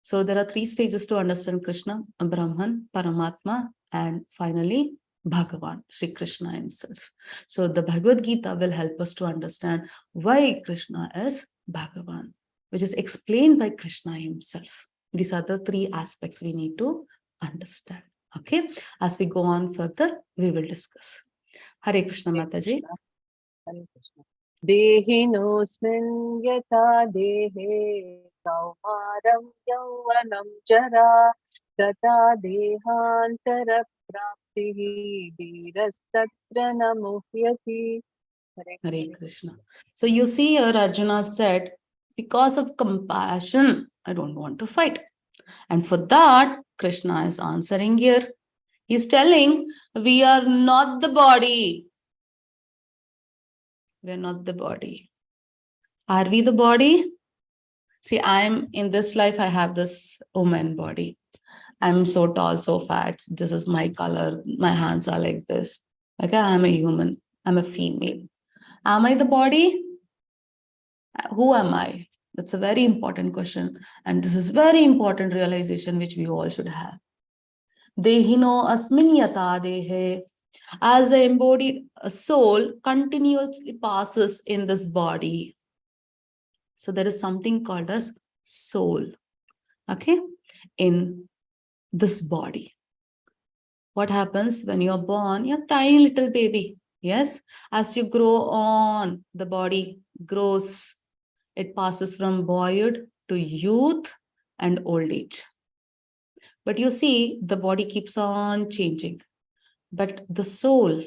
So there are 3 stages to understand Krishna: Brahman, Paramatma, and finally Bhagavan, Sri Krishna himself. So the Bhagavad Gita will help us to understand why Krishna is Bhagavan, which is explained by Krishna himself. These are the 3 aspects we need to understand. Okay, as we go on further, we will discuss. Hare Krishna Mataji. Hare Krishna. Dehinosmin yatha dehe kaumaram yauvanam jara tata dehantara praptihi dhirastatra namuhyati. Hare Krishna. So you see here, Arjuna said, because of compassion, I don't want to fight. And for that, Krishna is answering here. He's telling we are not the body. We are not the body. Are we the body? See, I'm in this life, I have this woman body. I'm so tall, so fat. This is my color. My hands are like this. Okay, I'm a human. I'm a female. Am I the body? Who am I? That's a very important question. And this is very important realization which we all should have. Dehino asminyata dehe. As the embodied soul continuously passes in this body. So there is something called as soul. Okay, in this body. What happens when you're born? You're a tiny little baby. Yes, as you grow on, the body grows. It passes from boyhood to youth and old age. But you see, the body keeps on changing. But the soul,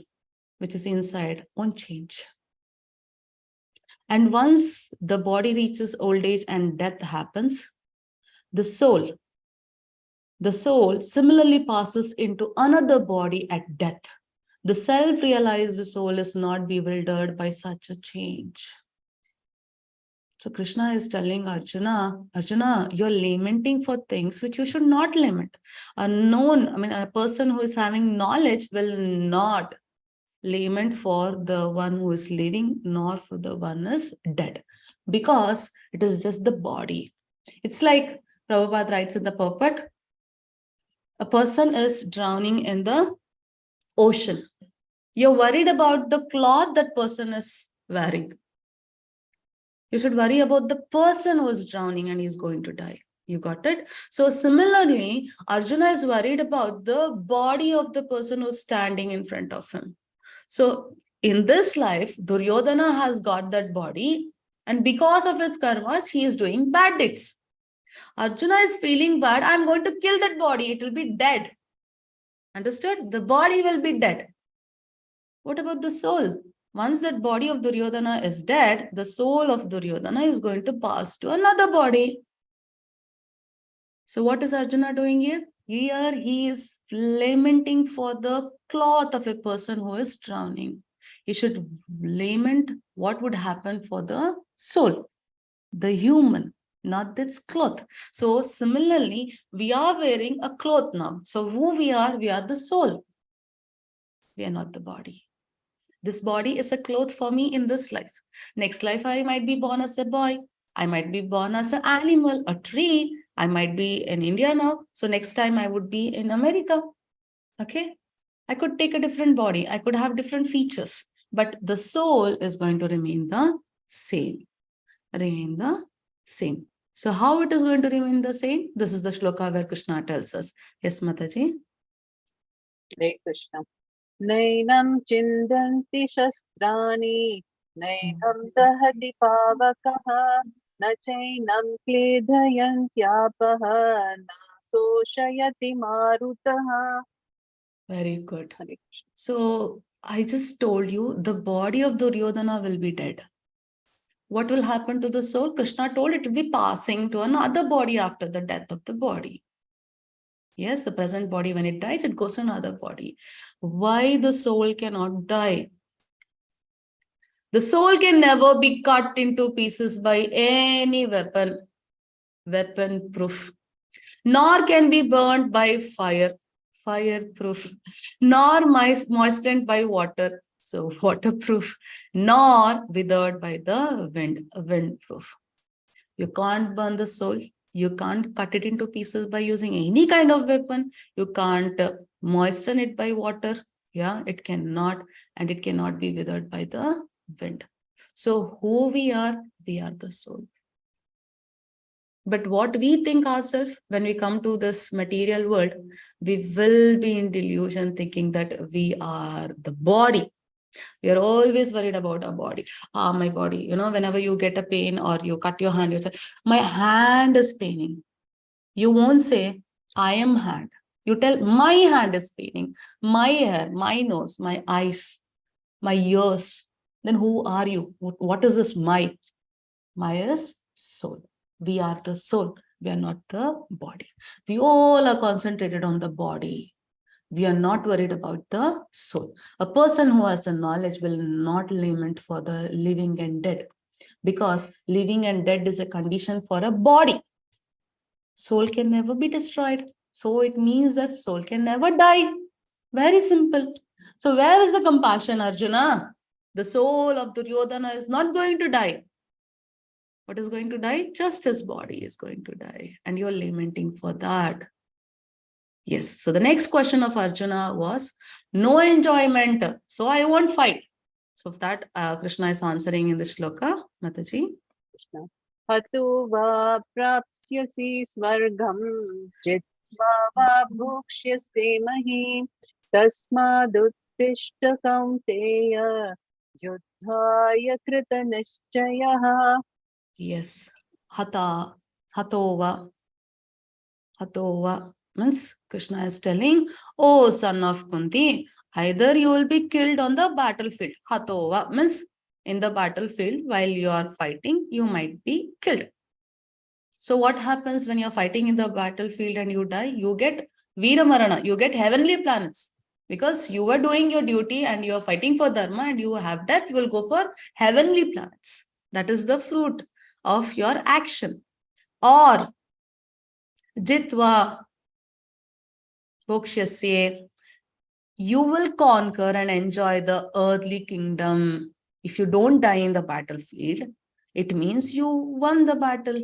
which is inside, won't change. And once the body reaches old age and death happens, the soul similarly passes into another body at death. The self-realized soul is not bewildered by such a change. So Krishna is telling Arjuna, you're lamenting for things which you should not lament. A person who is having knowledge will not lament for the one who is living, nor for the one who is dead, because it is just the body. It's like Prabhupada writes in the purport, a person is drowning in the ocean. You're worried about the cloth that person is wearing. You should worry about the person who is drowning and he's going to die. You got it? So similarly, Arjuna is worried about the body of the person who's standing in front of him. So in this life, Duryodhana has got that body, and because of his karmas, he is doing bad deeds. Arjuna is feeling bad. I'm going to kill that body. It will be dead. Understood? The body will be dead. What about the soul? Once that body of Duryodhana is dead, the soul of Duryodhana is going to pass to another body. So what is Arjuna doing here? Here he is lamenting for the cloth of a person who is drowning. He should lament what would happen for the soul, the human, not this cloth. So similarly, we are wearing a cloth now. So who we are the soul. We are not the body. This body is a cloth for me in this life. Next life, I might be born as a boy. I might be born as an animal, a tree. I might be in India now. So next time I would be in America. Okay. I could take a different body. I could have different features, but the soul is going to remain the same. So how it is going to remain the same? This is the shloka where Krishna tells us. Yes, Mataji. Hare Krishna. Nainam chindanti shastrani, nainam dahati pavakaha, na chainam kledhayantyapah, na soshayati marutaha. Very good. So I just told you the body of Duryodhana will be dead. What will happen to the soul? Krishna told it will be passing to another body after the death of the body. Yes, the present body, when it dies, it goes to another body. Why the soul cannot die? The soul can never be cut into pieces by any weapon proof, nor can be burnt by fire, fireproof, nor moistened by water, so waterproof, nor withered by the wind, windproof. You can't burn the soul. You can't cut it into pieces by using any kind of weapon. You can't moisten it by water. Yeah, it cannot, and it cannot be withered by the wind. So who we are the soul. But what we think ourselves when we come to this material world, we will be in delusion thinking that we are the body. We are always worried about our body. My body, whenever you get a pain or you cut your hand, you say, my hand is paining. You won't say, I am hand. You tell, my hand is paining. My hair, my nose, my eyes, my ears. Then who are you? What is this my? My is soul. We are the soul. We are not the body. We all are concentrated on the body. We are not worried about the soul. A person who has the knowledge will not lament for the living and dead, because living and dead is a condition for a body. Soul can never be destroyed. So it means that soul can never die. Very simple. So where is the compassion, Arjuna? The soul of Duryodhana is not going to die. What is going to die? Just his body is going to die. And you're lamenting for that. Yes. So the next question of Arjuna was, no enjoyment. So I won't fight. So that Krishna is answering in the shloka. Mataji. Krishna. Hatu va prapsyasi svargam jitva va bhukshyase mahi tasmaduttishta kaunteya yuddhaya krita nischayah. Yes. Hatova means Krishna is telling, oh son of Kunti, either you will be killed on the battlefield. Hatova means in the battlefield while you are fighting, you might be killed. So what happens when you're fighting in the battlefield and you die? You get Veeramarana, you get heavenly planets. Because you were doing your duty and you are fighting for Dharma and you have death, you will go for heavenly planets. That is the fruit of your action. Or Jitva Bokshyasye, you will conquer and enjoy the earthly kingdom. If you don't die in the battlefield, it means you won the battle.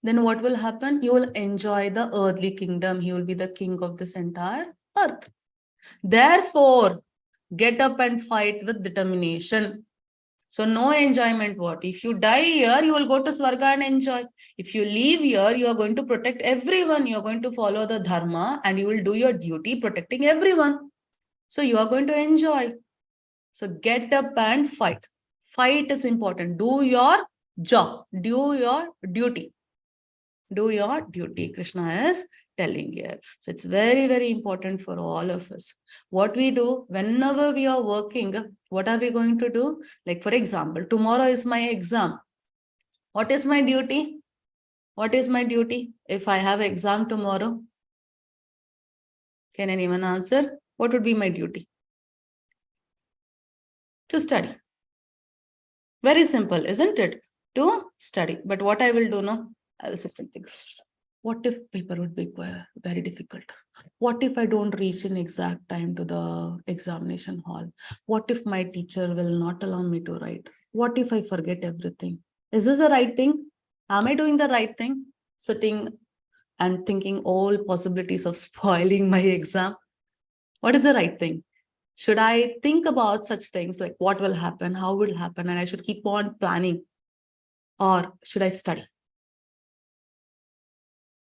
Then what will happen? You will enjoy the earthly kingdom. He will be the king of this entire earth. Therefore, get up and fight with determination. So no enjoyment what? If you die here, you will go to Swarga and enjoy. If you leave here, you are going to protect everyone. You are going to follow the Dharma and you will do your duty protecting everyone. So you are going to enjoy. So get up and fight. Fight is important. Do your job. Do your duty. Do your duty. Krishna is telling here. So it's very, very important for all of us. What we do whenever we are working, what are we going to do? Like, for example, tomorrow is my exam. What is my duty? What is my duty if I have exam tomorrow? Can anyone answer? What would be my duty? To study. Very simple, isn't it? To study. But what I will do now? I will sit and think, what if paper would be very difficult? What if I don't reach in exact time to the examination hall? What if my teacher will not allow me to write? What if I forget everything? Is this the right thing? Am I doing the right thing? Sitting and thinking all possibilities of spoiling my exam? What is the right thing? Should I think about such things like what will happen, how will happen, and I should keep on planning? Or should I study?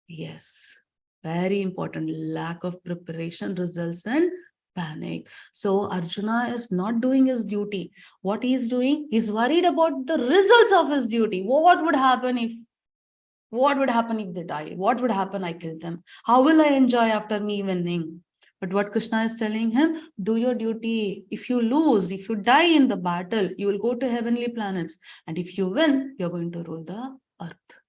Yes, very important. Lack of preparation results in panic. So Arjuna is not doing his duty. What he is doing, he's worried about the results of his duty. What would happen if they die? What would happen I kill them? How will I enjoy after me winning? But what Krishna is telling him, do your duty. If you lose, if you die in the battle, you will go to heavenly planets. And if you win, you're going to rule the earth.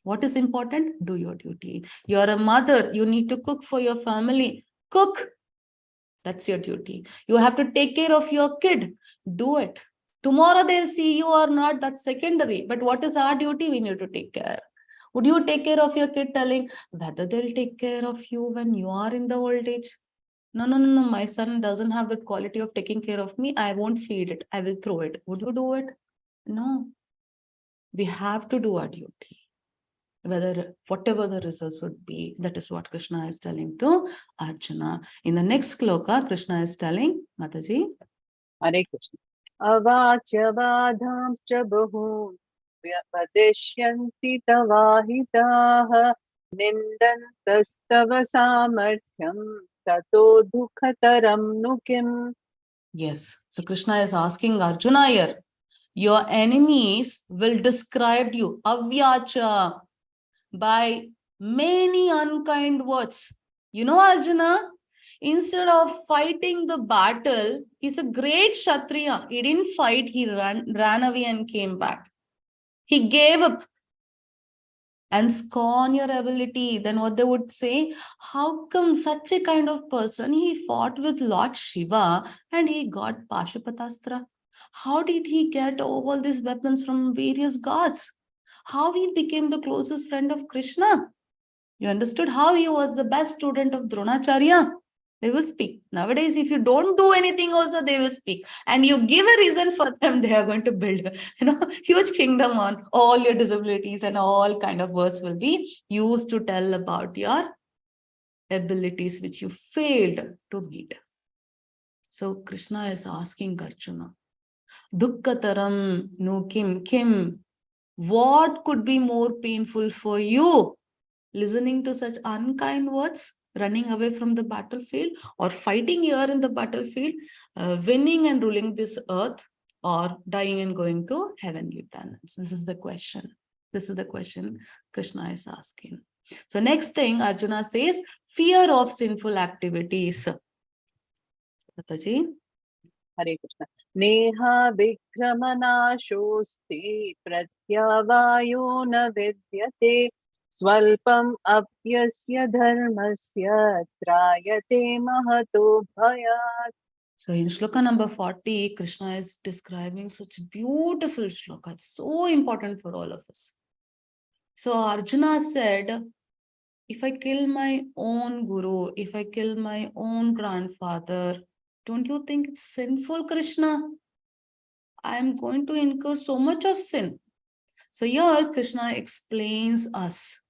What is important? Do your duty. You're a mother. You need to cook for your family. Cook. That's your duty. You have to take care of your kid. Do it. Tomorrow they'll see you or not. That's secondary. But what is our duty? We need to take care. Would you take care of your kid telling whether they'll take care of you when you are in the old age? No. My son doesn't have the quality of taking care of me. I won't feed it. I will throw it. Would you do it? No. We have to do our duty. Whatever the results would be, that is what Krishna is telling to Arjuna. In the next shloka, Krishna is telling, Mataji. Hare Krishna. Avachya vadhamscha bahun vyapadishyanti tavahitaha nindantastava samarthyam tato dukhataram nukim. Yes. So Krishna is asking Arjuna here, your enemies will describe you, avyacha, by many unkind words. You know, Arjuna, instead of fighting the battle, he's a great Kshatriya. He didn't fight, he ran away and came back. He gave up. and scorn your ability, then what they would say, how come such a kind of person, he fought with Lord Shiva and he got Pashupatastra? How did he get all these weapons from various gods? How he became the closest friend of Krishna? You understood how he was the best student of Dronacharya? They will speak. Nowadays, if you don't do anything also, they will speak. And you give a reason for them, they are going to build huge kingdom on all your disabilities, and all kind of words will be used to tell about your abilities which you failed to meet. So Krishna is asking Arjuna, Dukkataram no kim. What could be more painful for you? Listening to such unkind words, running away from the battlefield, or fighting here in the battlefield, winning and ruling this earth, or dying and going to heavenly planets? This is the question. This is the question Krishna is asking. So next thing Arjuna says, fear of sinful activities. Mataji? Hare Krishna. Neha vikramanaşosti pratyavayo na vidyate swalpam apyasya dharmasya trayate mahato bhayat. So in Shloka number 40, Krishna is describing such beautiful Shloka. It's so important for all of us. So Arjuna said, if I kill my own guru, if I kill my own grandfather, don't you think it's sinful, Krishna? I am going to incur so much of sin. So here Krishna explains us,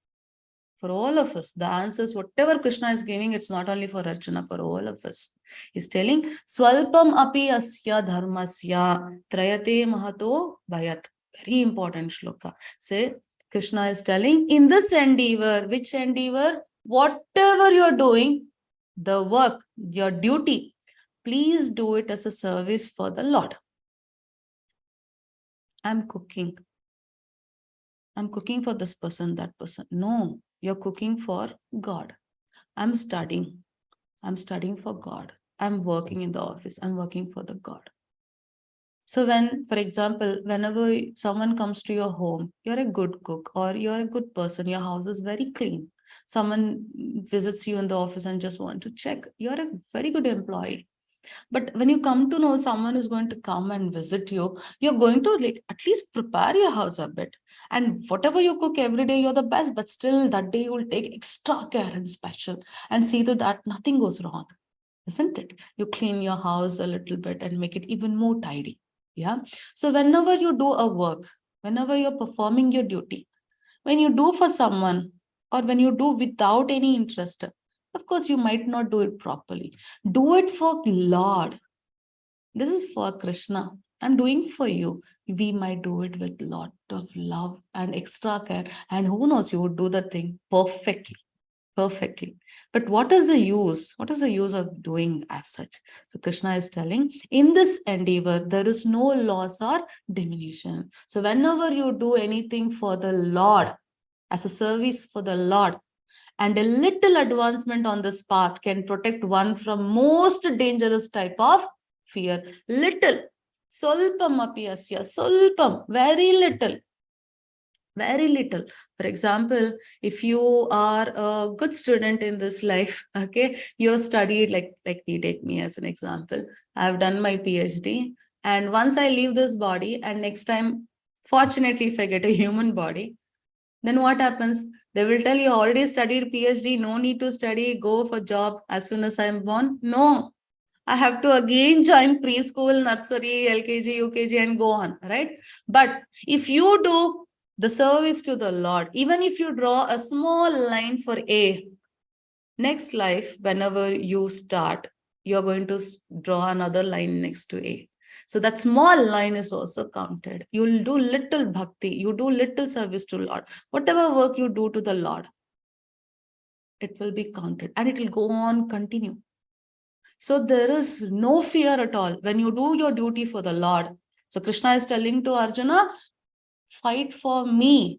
for all of us, the answers, whatever Krishna is giving, it's not only for Arjuna, for all of us. He's telling, Swalpam api asya dharmasya trayate mahato bhayat. Very important shloka. Say, Krishna is telling, in this endeavor, which endeavor? Whatever you're doing, the work, your duty, please do it as a service for the Lord. I'm cooking for this person, that person. No, you're cooking for God. I'm studying for God. I'm working in the office. I'm working for the God. So when, for example, whenever someone comes to your home, you're a good cook or you're a good person, your house is very clean. Someone visits you in the office and just want to check, you're a very good employee. But when you come to know someone is going to come and visit you, you're going to at least prepare your house a bit. And whatever you cook every day, you're the best, but still that day you will take extra care and special and see that nothing goes wrong, isn't it? You clean your house a little bit and make it even more tidy. Yeah. So whenever you do a work, whenever you're performing your duty, when you do for someone or when you do without any interest, of course, you might not do it properly. Do it for Lord. This is for Krishna. I'm doing for you. We might do it with a lot of love and extra care. And who knows, you would do the thing perfectly. But what is the use? What is the use of doing as such? So Krishna is telling, in this endeavor, there is no loss or diminution. So whenever you do anything for the Lord, as a service for the Lord, and a little advancement on this path can protect one from most dangerous type of fear. Little. Solpam api asya. Solpam. Very little. Very little. For example, if you are a good student in this life, okay, you studied, like we take me as an example. I've done my PhD. And once I leave this body, and next time, fortunately, if I get a human body, then what happens? They will tell you already studied PhD, no need to study, go for job as soon as I'm born. No, I have to again join preschool, nursery, LKG, UKG and go on, right? But if you do the service to the Lord, even if you draw a small line for A, next life, whenever you start, you're going to draw another line next to A. So that small line is also counted. You'll do little bhakti, you do little service to Lord. Whatever work you do to the Lord, it will be counted and it will go on, continue. So there is no fear at all when you do your duty for the Lord. So Krishna is telling to Arjuna, fight for me.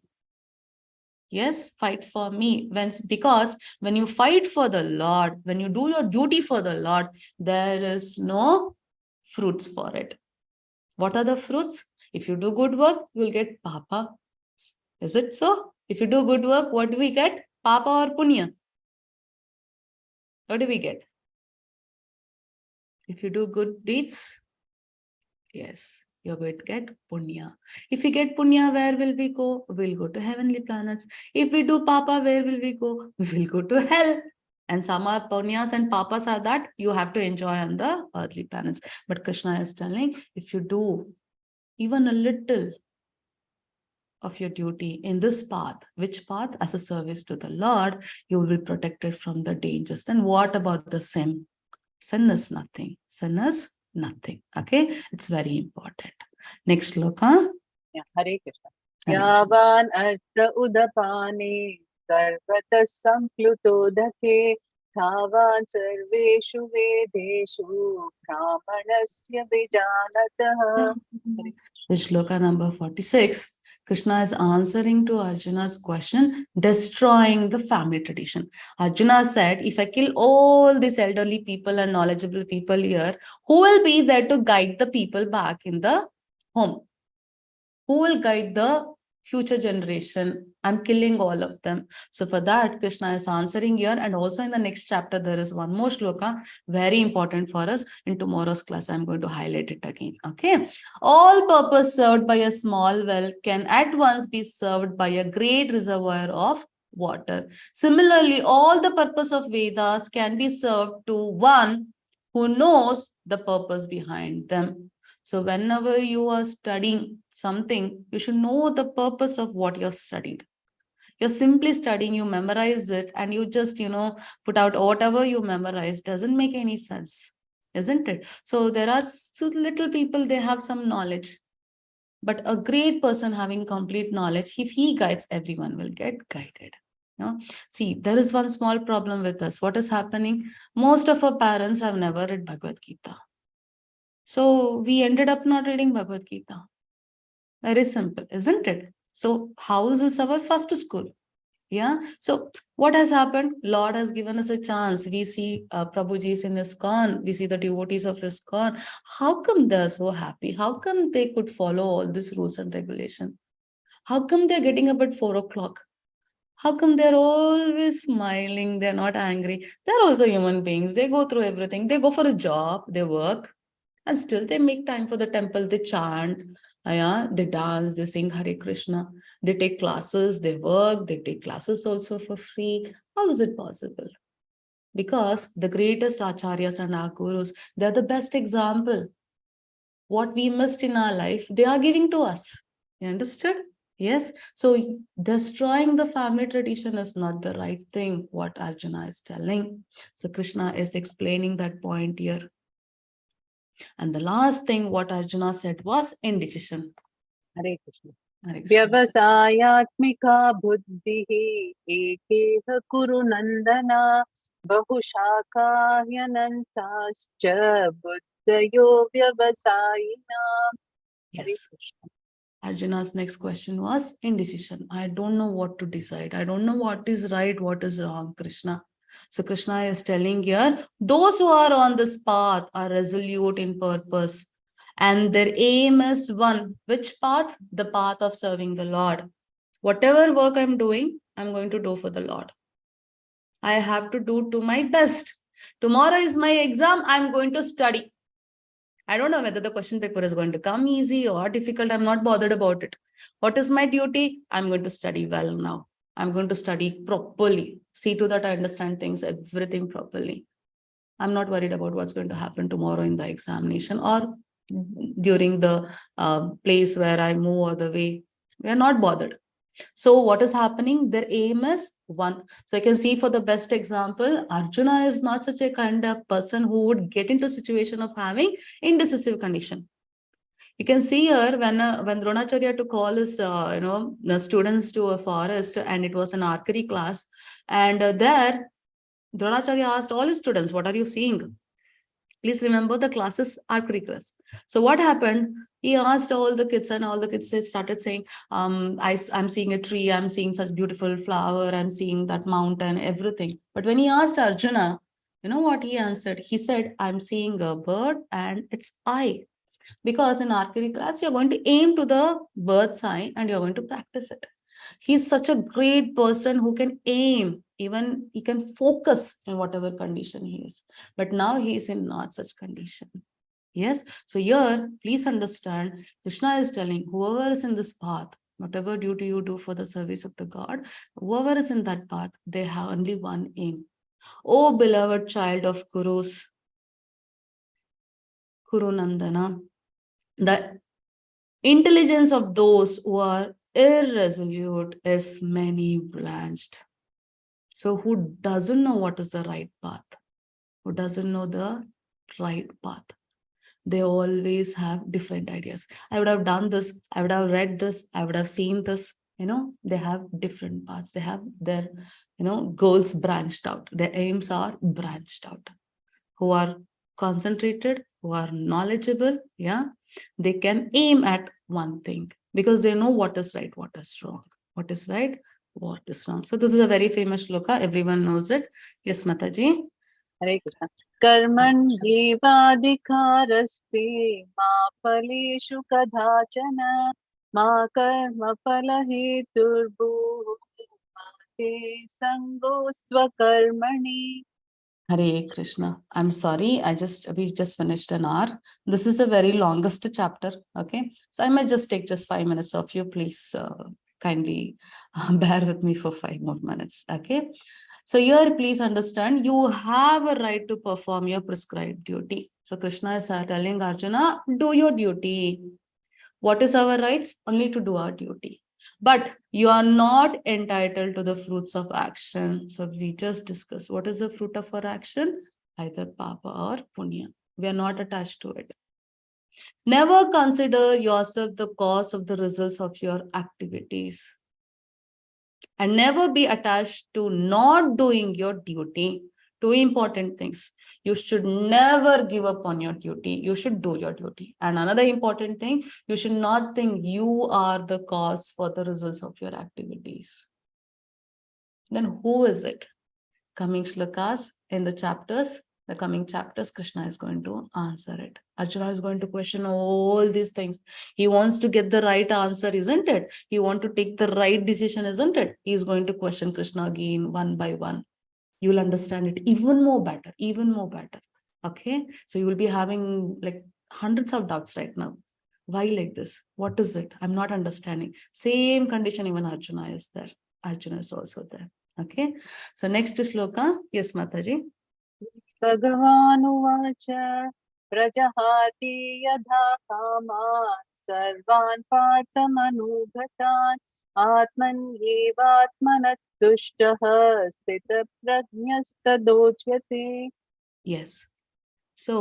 Yes, fight for me. Because when you fight for the Lord, when you do your duty for the Lord, there is no fruits for it. What are the fruits? If you do good work, you will get papa. Is it so? If you do good work, what do we get? Papa or punya? What do we get? If you do good deeds, yes, you're going to get punya. If we get punya, where will we go? We'll go to heavenly planets. If we do papa, where will we go? We will go to hell. And some are punyas and papas are that you have to enjoy on the earthly planets. But Krishna is telling, if you do even a little of your duty in this path, which path? As a service to the Lord, you will be protected from the dangers. Then what about the sin? Sin is nothing. Sin is nothing. Okay, it's very important. Next shloka. Yeah, Hare Krishna. Hare Krishna. Yavan artha udapane sarvata samplutodake thavan sarveshu vedeshu brahmanasya vijanatah. This shloka number 46. Krishna is answering to Arjuna's question, destroying the family tradition. Arjuna said, if I kill all these elderly people and knowledgeable people here, who will be there to guide the people back in the home? Who will guide the future generation? I'm killing all of them. So for that, Krishna is answering here. And also in the next chapter, there is one more shloka, very important for us. In tomorrow's class, I'm going to highlight it again. Okay. All purpose served by a small well can at once be served by a great reservoir of water. Similarly, all the purpose of Vedas can be served to one who knows the purpose behind them. So whenever you are studying something, you should know the purpose of what you're studied. You're simply studying, you memorize it, and you just, put out whatever you memorize. Doesn't make any sense, isn't it? So there are so little people, they have some knowledge. But a great person having complete knowledge, if he guides, everyone will get guided. See, there is one small problem with us. What is happening? Most of our parents have never read Bhagavad Gita. So we ended up not reading Bhagavad Gita. Very simple, isn't it? So house is our first school. Yeah. So what has happened? Lord has given us a chance. We see Prabhuji's in ISKCON. We see the devotees of ISKCON. How come they're so happy? How come they could follow all these rules and regulations? How come they're getting up at 4 o'clock? How come they're always smiling? They're not angry. They're also human beings. They go through everything. They go for a job. They work. And still they make time for the temple, they chant, they dance, they sing Hare Krishna, they take classes, they work, they take classes also for free. How is it possible? Because the greatest acharyas and our gurus, they're the best example. What we missed in our life, they are giving to us. You understood? Yes. So destroying the family tradition is not the right thing, what Arjuna is telling. So Krishna is explaining that point here. And the last thing what Arjuna said was indecision. Hare Krishna. Hare Krishna. Vyavasayatmika buddhihi ekeha kuru nandana bahushakahyanantascha buddhayo vyavasayina. Hare Yes. Krishna. Arjuna's next question was indecision. I don't know what to decide. I don't know what is right, what is wrong, Krishna. So Krishna is telling here, those who are on this path are resolute in purpose. And their aim is one. Which path? The path of serving the Lord. Whatever work I'm doing, I'm going to do for the Lord. I have to do to my best. Tomorrow is my exam. I'm going to study. I don't know whether the question paper is going to come easy or difficult. I'm not bothered about it. What is my duty? I'm going to study well now. I'm going to study properly. See to that I understand things, everything properly. I'm not worried about what's going to happen tomorrow in the examination or during the place where I move or the way. We are not bothered. So what is happening? Their aim is one. So I can see for the best example, Arjuna is not such a kind of person who would get into a situation of having indecisive condition. You can see here when Dronacharya took all his the students to a forest and it was an archery class, and there Dronacharya asked all his students, what are you seeing? Please remember the classes archery class. So what happened? He asked all the kids and all the kids started saying, I'm seeing a tree, I'm seeing such beautiful flower, I'm seeing that mountain, everything. But when he asked Arjuna, you know what he answered? He said, I'm seeing a bird and its eye. Because in archery class, you're going to aim to the bird's eye and you're going to practice it. He's such a great person who can aim, even he can focus in whatever condition he is. But now he is in not such condition. Yes. So here, please understand, Krishna is telling whoever is in this path, whatever duty you do for the service of the God, whoever is in that path, they have only one aim. Oh, beloved child of Kurus, Kuru Nandana, the intelligence of those who are irresolute is many branched. So who doesn't know what is the right path? Who doesn't know the right path? They always have different ideas. I would have done this, I would have read this, I would have seen this. They have different paths. They have their, goals branched out. Their aims are branched out. Who are concentrated, who are knowledgeable, they can aim at one thing because they know what is right, what is wrong, what is right, what is wrong. So this is a very famous shloka. Everyone knows it. Yes, Mataji. Hare Krishna. Karmangyevadhikaraste ma phaleshu kadachana ma karma phalaheturbuh ma te sangostva karmani. Hare Krishna. I'm sorry, we just finished an hour. This is the very longest chapter. Okay, so I might just take just 5 minutes of you. Please kindly bear with me for 5 more minutes. Okay. So here, please understand, you have a right to perform your prescribed duty. So Krishna is telling Arjuna, do your duty. What is our rights? Only to do our duty. But you are not entitled to the fruits of action. So we just discussed what is the fruit of our action? Either papa or punya. We are not attached to it. Never consider yourself the cause of the results of your activities. And never be attached to not doing your duty. Two important things. You should never give up on your duty. You should do your duty. And another important thing, you should not think you are the cause for the results of your activities. Then who is it? Coming shlokas in the chapters, the coming chapters, Krishna is going to answer it. Arjuna is going to question all these things. He wants to get the right answer, isn't it? He wants to take the right decision, isn't it? He is going to question Krishna again, one by one. You will understand it even more better, even more better. Okay. So you will be having like hundreds of doubts right now. Why like this? What is it? I'm not understanding. Same condition, even Arjuna is there. Arjuna is also there. Okay. So next shloka. Yes, Mataji. Bhagavan uvacha prajahati yadha kaman sarvan parthamanubhatan atmanyevatmanat tushtah stita prajnastadochyate. Yes. So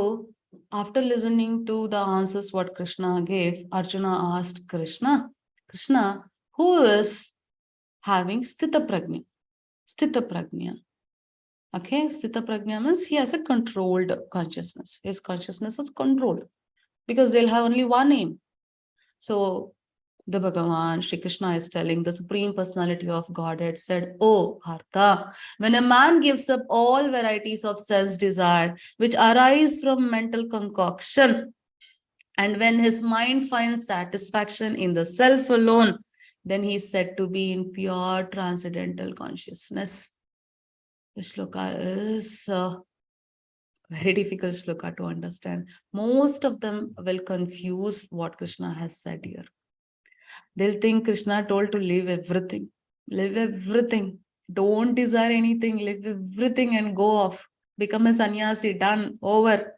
after listening to the answers what Krishna gave, Arjuna asked Krishna, who is having Sthita Prajna? Sthita Prajna. Okay, Sthita Prajna means he has a controlled consciousness. His consciousness is controlled because they'll have only one aim. So the Bhagavan, Shri Krishna is telling, the Supreme Personality of Godhead said, oh, Partha, when a man gives up all varieties of sense desire, which arise from mental concoction, and when his mind finds satisfaction in the self alone, then he is said to be in pure transcendental consciousness. The shloka is very difficult shloka to understand. Most of them will confuse what Krishna has said here. They'll think Krishna told to leave everything. Live everything. Don't desire anything. Live everything and go off. Become a sannyasi. Done. Over.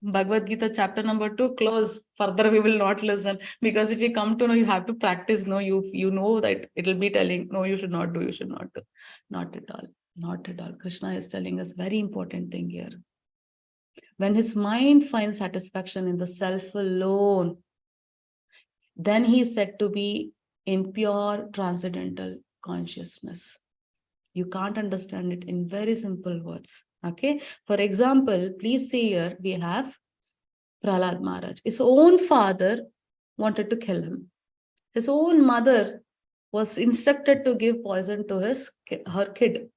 Bhagavad Gita chapter number 2, close. Further we will not listen. Because if you come to know, you have to practice. No, you know that it will be telling, no, you should not do, you should not do. Not at all. Not at all. Krishna is telling us very important thing here. When his mind finds satisfaction in the self alone, then he is said to be in pure transcendental consciousness. You can't understand it in very simple words. Okay. For example, please see here, we have Prahlad Maharaj. His own father wanted to kill him. His own mother was instructed to give poison to her kid.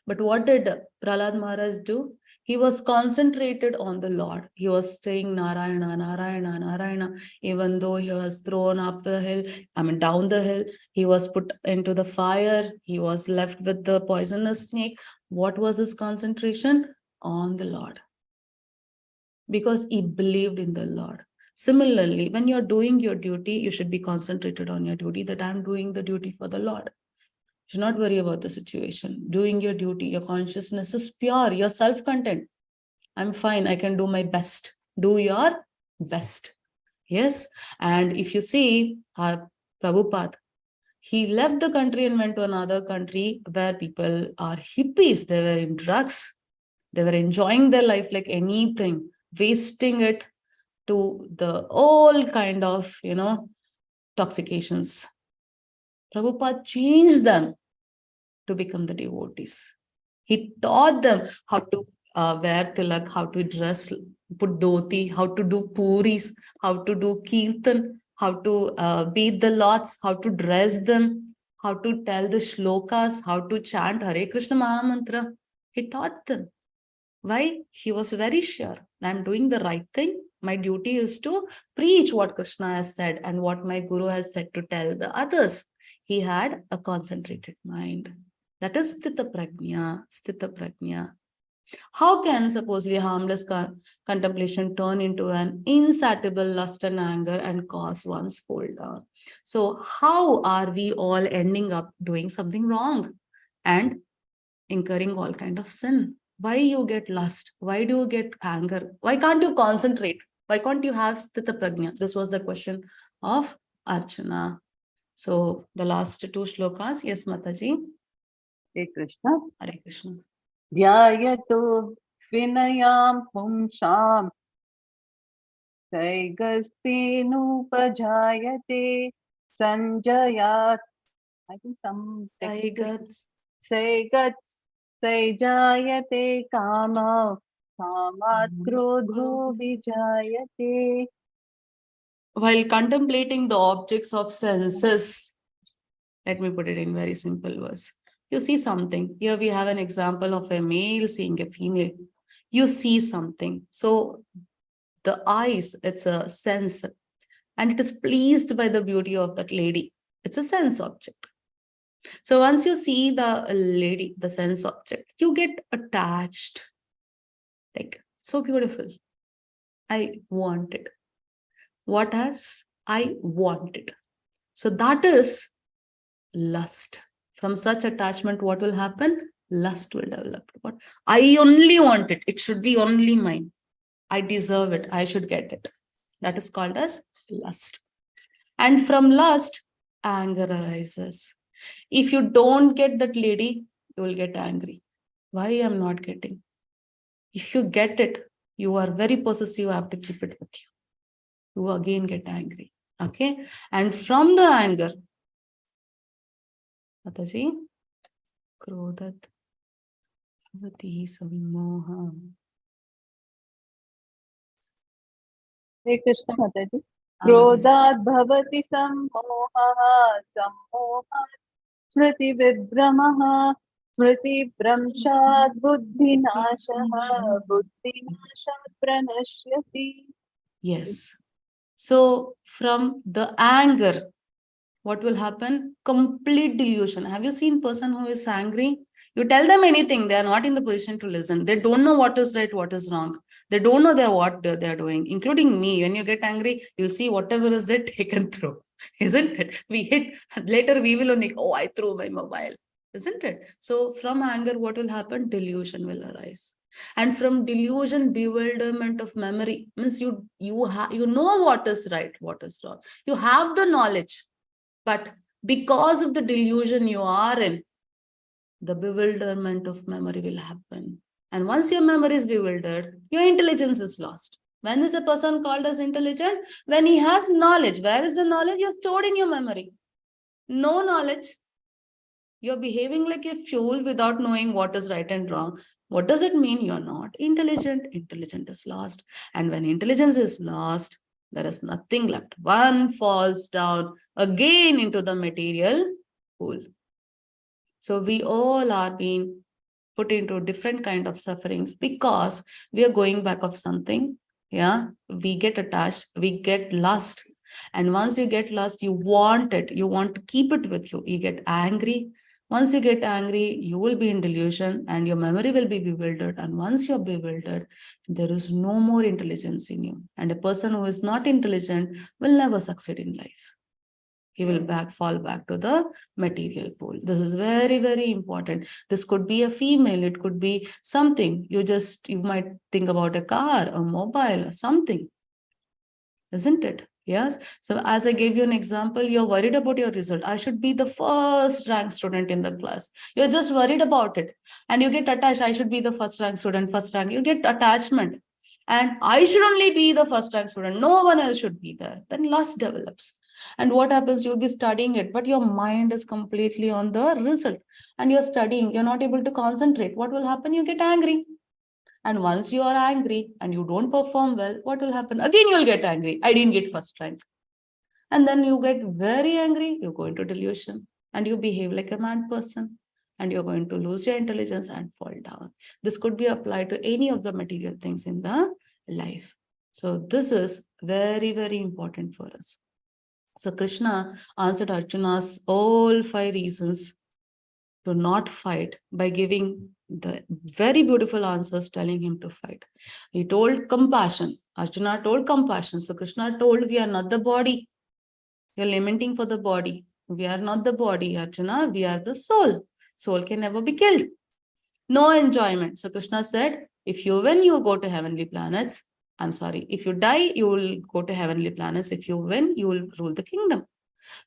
But what did Prahlad Maharaj do? He was concentrated on the Lord. He was saying Narayana, Narayana, Narayana, even though he was thrown up the hill, down the hill, he was put into the fire, he was left with the poisonous snake. What was his concentration? On the Lord. Because he believed in the Lord. Similarly, when you're doing your duty, you should be concentrated on your duty, that I'm doing the duty for the Lord. You should not worry about the situation. Doing your duty, your consciousness is pure, you're self-content. I'm fine, I can do my best. Do your best. Yes. And if you see Prabhupada, he left the country and went to another country where people are hippies. They were in drugs. They were enjoying their life like anything, wasting it to the all kind of, toxications. Prabhupada changed them to become the devotees. He taught them how to wear tilak, how to dress, put dhoti, how to do puris, how to do kirtan, how to beat the lots, how to dress them, how to tell the shlokas, how to chant Hare Krishna Mahamantra. He taught them. Why? He was very sure. I'm doing the right thing. My duty is to preach what Krishna has said and what my Guru has said to tell the others. He had a concentrated mind. That is Sthita Prajna. How can supposedly harmless contemplation turn into an insatiable lust and anger and cause one's fall down? So how are we all ending up doing something wrong and incurring all kind of sin? Why you get lust? Why do you get anger? Why can't you concentrate? Why can't you have Sthita Prajna? This was the question of Arjuna. So the last two shlokas. Yes, Mataji. Hare Krishna. Hare Krishna. Dhyayato vinayam pumsam Saigasthenupajayate Sanjayat. I think some text. Saijayate kama kamat krodho vijayate. While contemplating the objects of senses, let me put it in very simple words. You see something. Here we have an example of a male seeing a female. You see something. So the eyes, it's a sense, and it is pleased by the beauty of that lady. It's a sense object. So once you see the lady, the sense object, you get attached. Like, so beautiful. I want it. What else? I want it. So that is lust. From such attachment, what will happen? Lust will develop. What? I only want it. It should be only mine. I deserve it. I should get it. That is called as lust. And from lust, anger arises. If you don't get that lady, you will get angry. Why I'm not getting? If you get it, you are very possessive, you have to keep it with you. You again get angry. Okay? And from the anger, Mataji, Krodhat, Bhavati Sammoha. Hare Krishna Mataji. Krodhat bhavati sammoha smriti vibhramaha smriti bhramshat buddhinashaha buddhinashat pranashyati. Yes. So from the anger, what will happen? Complete delusion. Have you seen person who is angry? You tell them anything, they are not in the position to listen. They don't know what is right, what is wrong. They don't know what they're doing, including me. When you get angry, you'll see whatever is there taken through. Isn't it? We hit, later we will only, oh, I threw my mobile. Isn't it? So from anger, what will happen? Delusion will arise. And from delusion, bewilderment of memory means you know what is right, what is wrong. You have the knowledge, but because of the delusion you are in, the bewilderment of memory will happen. And once your memory is bewildered, your intelligence is lost. When is a person called as intelligent? When he has knowledge. Where is the knowledge? You're stored in your memory. No knowledge. You're behaving like a fool without knowing what is right and wrong. What does it mean? You're not intelligent. Intelligence is lost. And when intelligence is lost, there is nothing left. One falls down again into the material pool. So we all are being put into different kind of sufferings because we are going back of something. Yeah, we get attached, we get lust. And once you get lust, you want it, you want to keep it with you. You get angry. Once you get angry, you will be in delusion and your memory will be bewildered. And once you're bewildered, there is no more intelligence in you. And a person who is not intelligent will never succeed in life. He will fall back to the material pool. This is very, very important. This could be a female, it could be something. You might think about a car, a mobile, or something, isn't it? Yes. So as I gave you an example, you're worried about your result. I should be the first rank student in the class. You're just worried about it. And you get attached. I should be the first rank student, first rank. You get attachment. And I should only be the first rank student. No one else should be there. Then lust develops. And what happens? You'll be studying it, but your mind is completely on the result. And you're studying, you're not able to concentrate. What will happen? You get angry. And once you are angry and you don't perform well, what will happen? Again, you'll get angry. I didn't get first rank. And then you get very angry, you go into delusion and you behave like a mad person and you're going to lose your intelligence and fall down. This could be applied to any of the material things in the life. So this is very, very important for us. So Krishna answered Arjuna's all 5 reasons to not fight by giving the very beautiful answers, telling him to fight. He told compassion. Arjuna told compassion. So Krishna told, we are not the body. You're lamenting for the body. We are not the body, Arjuna. We are the soul. Soul can never be killed. No enjoyment. So Krishna said, if you win, you go to heavenly planets. I'm sorry. If you die, you will go to heavenly planets. If you win, you will rule the kingdom.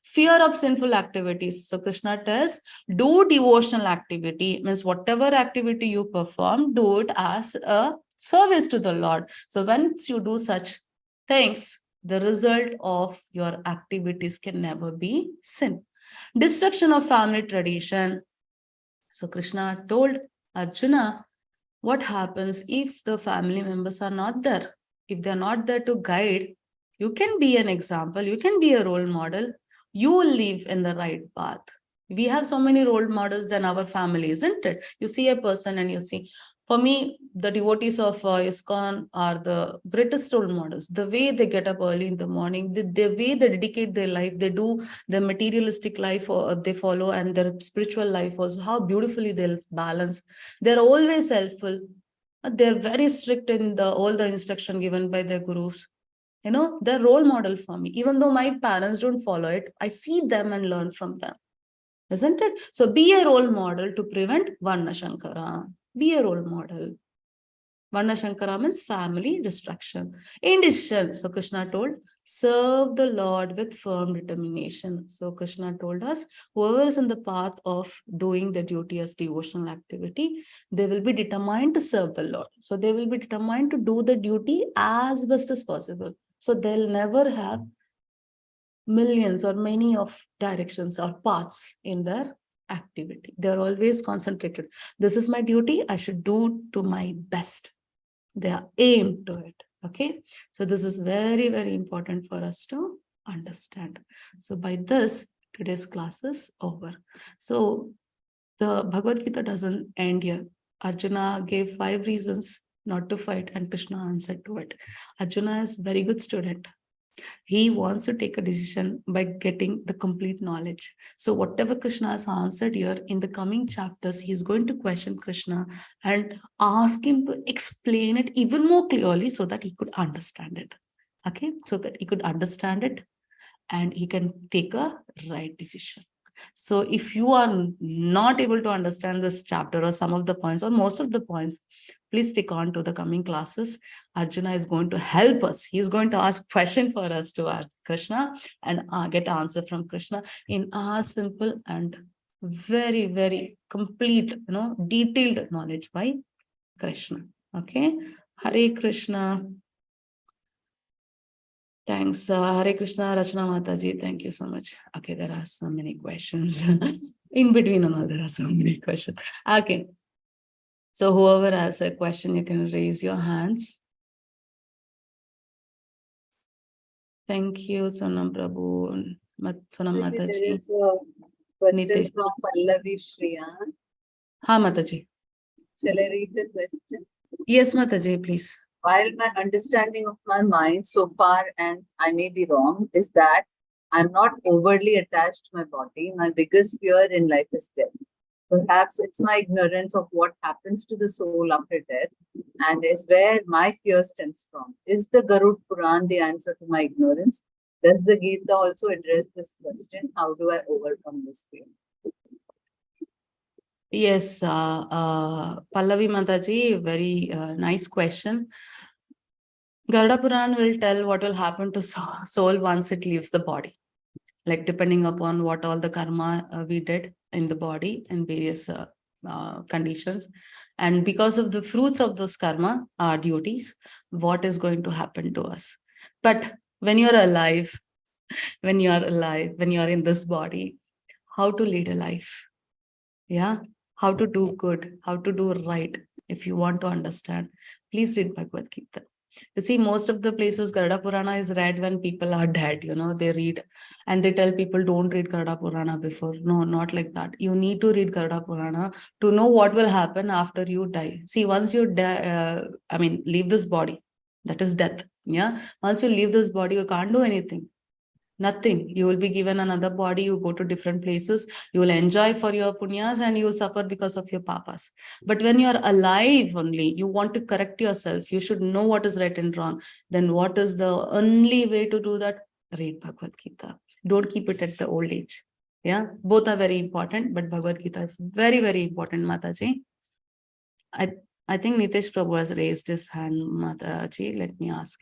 Fear of sinful activities. So Krishna tells, do devotional activity. Means whatever activity you perform, do it as a service to the Lord. So once you do such things, the result of your activities can never be sin. Destruction of family tradition. So Krishna told Arjuna, what happens if the family members are not there? If they're not there to guide, you can be an example, you can be a role model, you will live in the right path. We have so many role models than our family, isn't it? You see a person and you see, for me, the devotees of ISKCON are the greatest role models. The way they get up early in the morning, the way they dedicate their life, they do the materialistic life or they follow, and their spiritual life also, how beautifully they'll balance. They're always helpful. They're very strict in all the instruction given by their gurus. They're role model for me. Even though my parents don't follow it, I see them and learn from them. Isn't it? So be a role model to prevent Varna Shankara. Be a role model. Varna Shankara means family destruction. Indecision. So Krishna told, serve the Lord with firm determination. So Krishna told us, whoever is in the path of doing the duty as devotional activity, they will be determined to serve the Lord. So they will be determined to do the duty as best as possible. So they'll never have millions or many of directions or paths in their activity. They're always concentrated. This is my duty. I should do to my best. They are aimed to it. Okay. So this is very, very important for us to understand. So by this, today's class is over. So the Bhagavad Gita doesn't end here. Arjuna gave 5 reasons not to fight and Krishna answered to it. Arjuna is a very good student. He wants to take a decision by getting the complete knowledge. So whatever Krishna has answered here, in the coming chapters, he's going to question Krishna and ask him to explain it even more clearly so that he could understand it. Okay, so that he could understand it and he can take a right decision. So if you are not able to understand this chapter or some of the points or most of the points, please stick on to the coming classes. Arjuna is going to help us. He's going to ask question for us to ask Krishna and get answer from Krishna in our simple and very, very complete, detailed knowledge by Krishna. Okay. Hare Krishna. Thanks. Hare Krishna, Rachna Mataji. Thank you so much. Okay, there are so many questions. In between and all, there are so many questions. Okay. So whoever has a question, you can raise your hands. Thank you, Sonam Prabhu. Sonam Mataji. There is a question Nitesh. from Pallavi Shriya. Ha, Mataji. Shall I read the question? Yes, Mataji, please. While my understanding of my mind so far, and I may be wrong, is that I'm not overly attached to my body. My biggest fear in life is death. Perhaps it's my ignorance of what happens to the soul after death, and is where my fear stems from. Is the Garud Puran the answer to my ignorance? Does the Gita also address this question? How do I overcome this fear? Yes, Pallavi Mataji, very nice question. Garuda Puran will tell what will happen to soul once it leaves the body, like depending upon what all the karma we did in the body in various conditions. And because of the fruits of those karma, our duties, what is going to happen to us. But when you're alive, when you're in this body, how to lead a life. Yeah, how to do good, how to do right. If you want to understand, please read Bhagavad Gita. You see, most of the places Garuda Purana is read when people are dead, they read and they tell people don't read Garuda Purana before. No, not like that. You need to read Garuda Purana to know what will happen after you die. See, once you die, leave this body, that is death. Yeah, once you leave this body, you can't do anything. Nothing. You will be given another body. You go to different places. You will enjoy for your punyas and you will suffer because of your papas. But when you are alive only, you want to correct yourself. You should know what is right and wrong. Then what is the only way to do that? Read Bhagavad Gita. Don't keep it at the old age. Yeah, both are very important, but Bhagavad Gita is very, very important, Mataji. I think Nitesh Prabhu has raised his hand, Mataji. Let me ask him.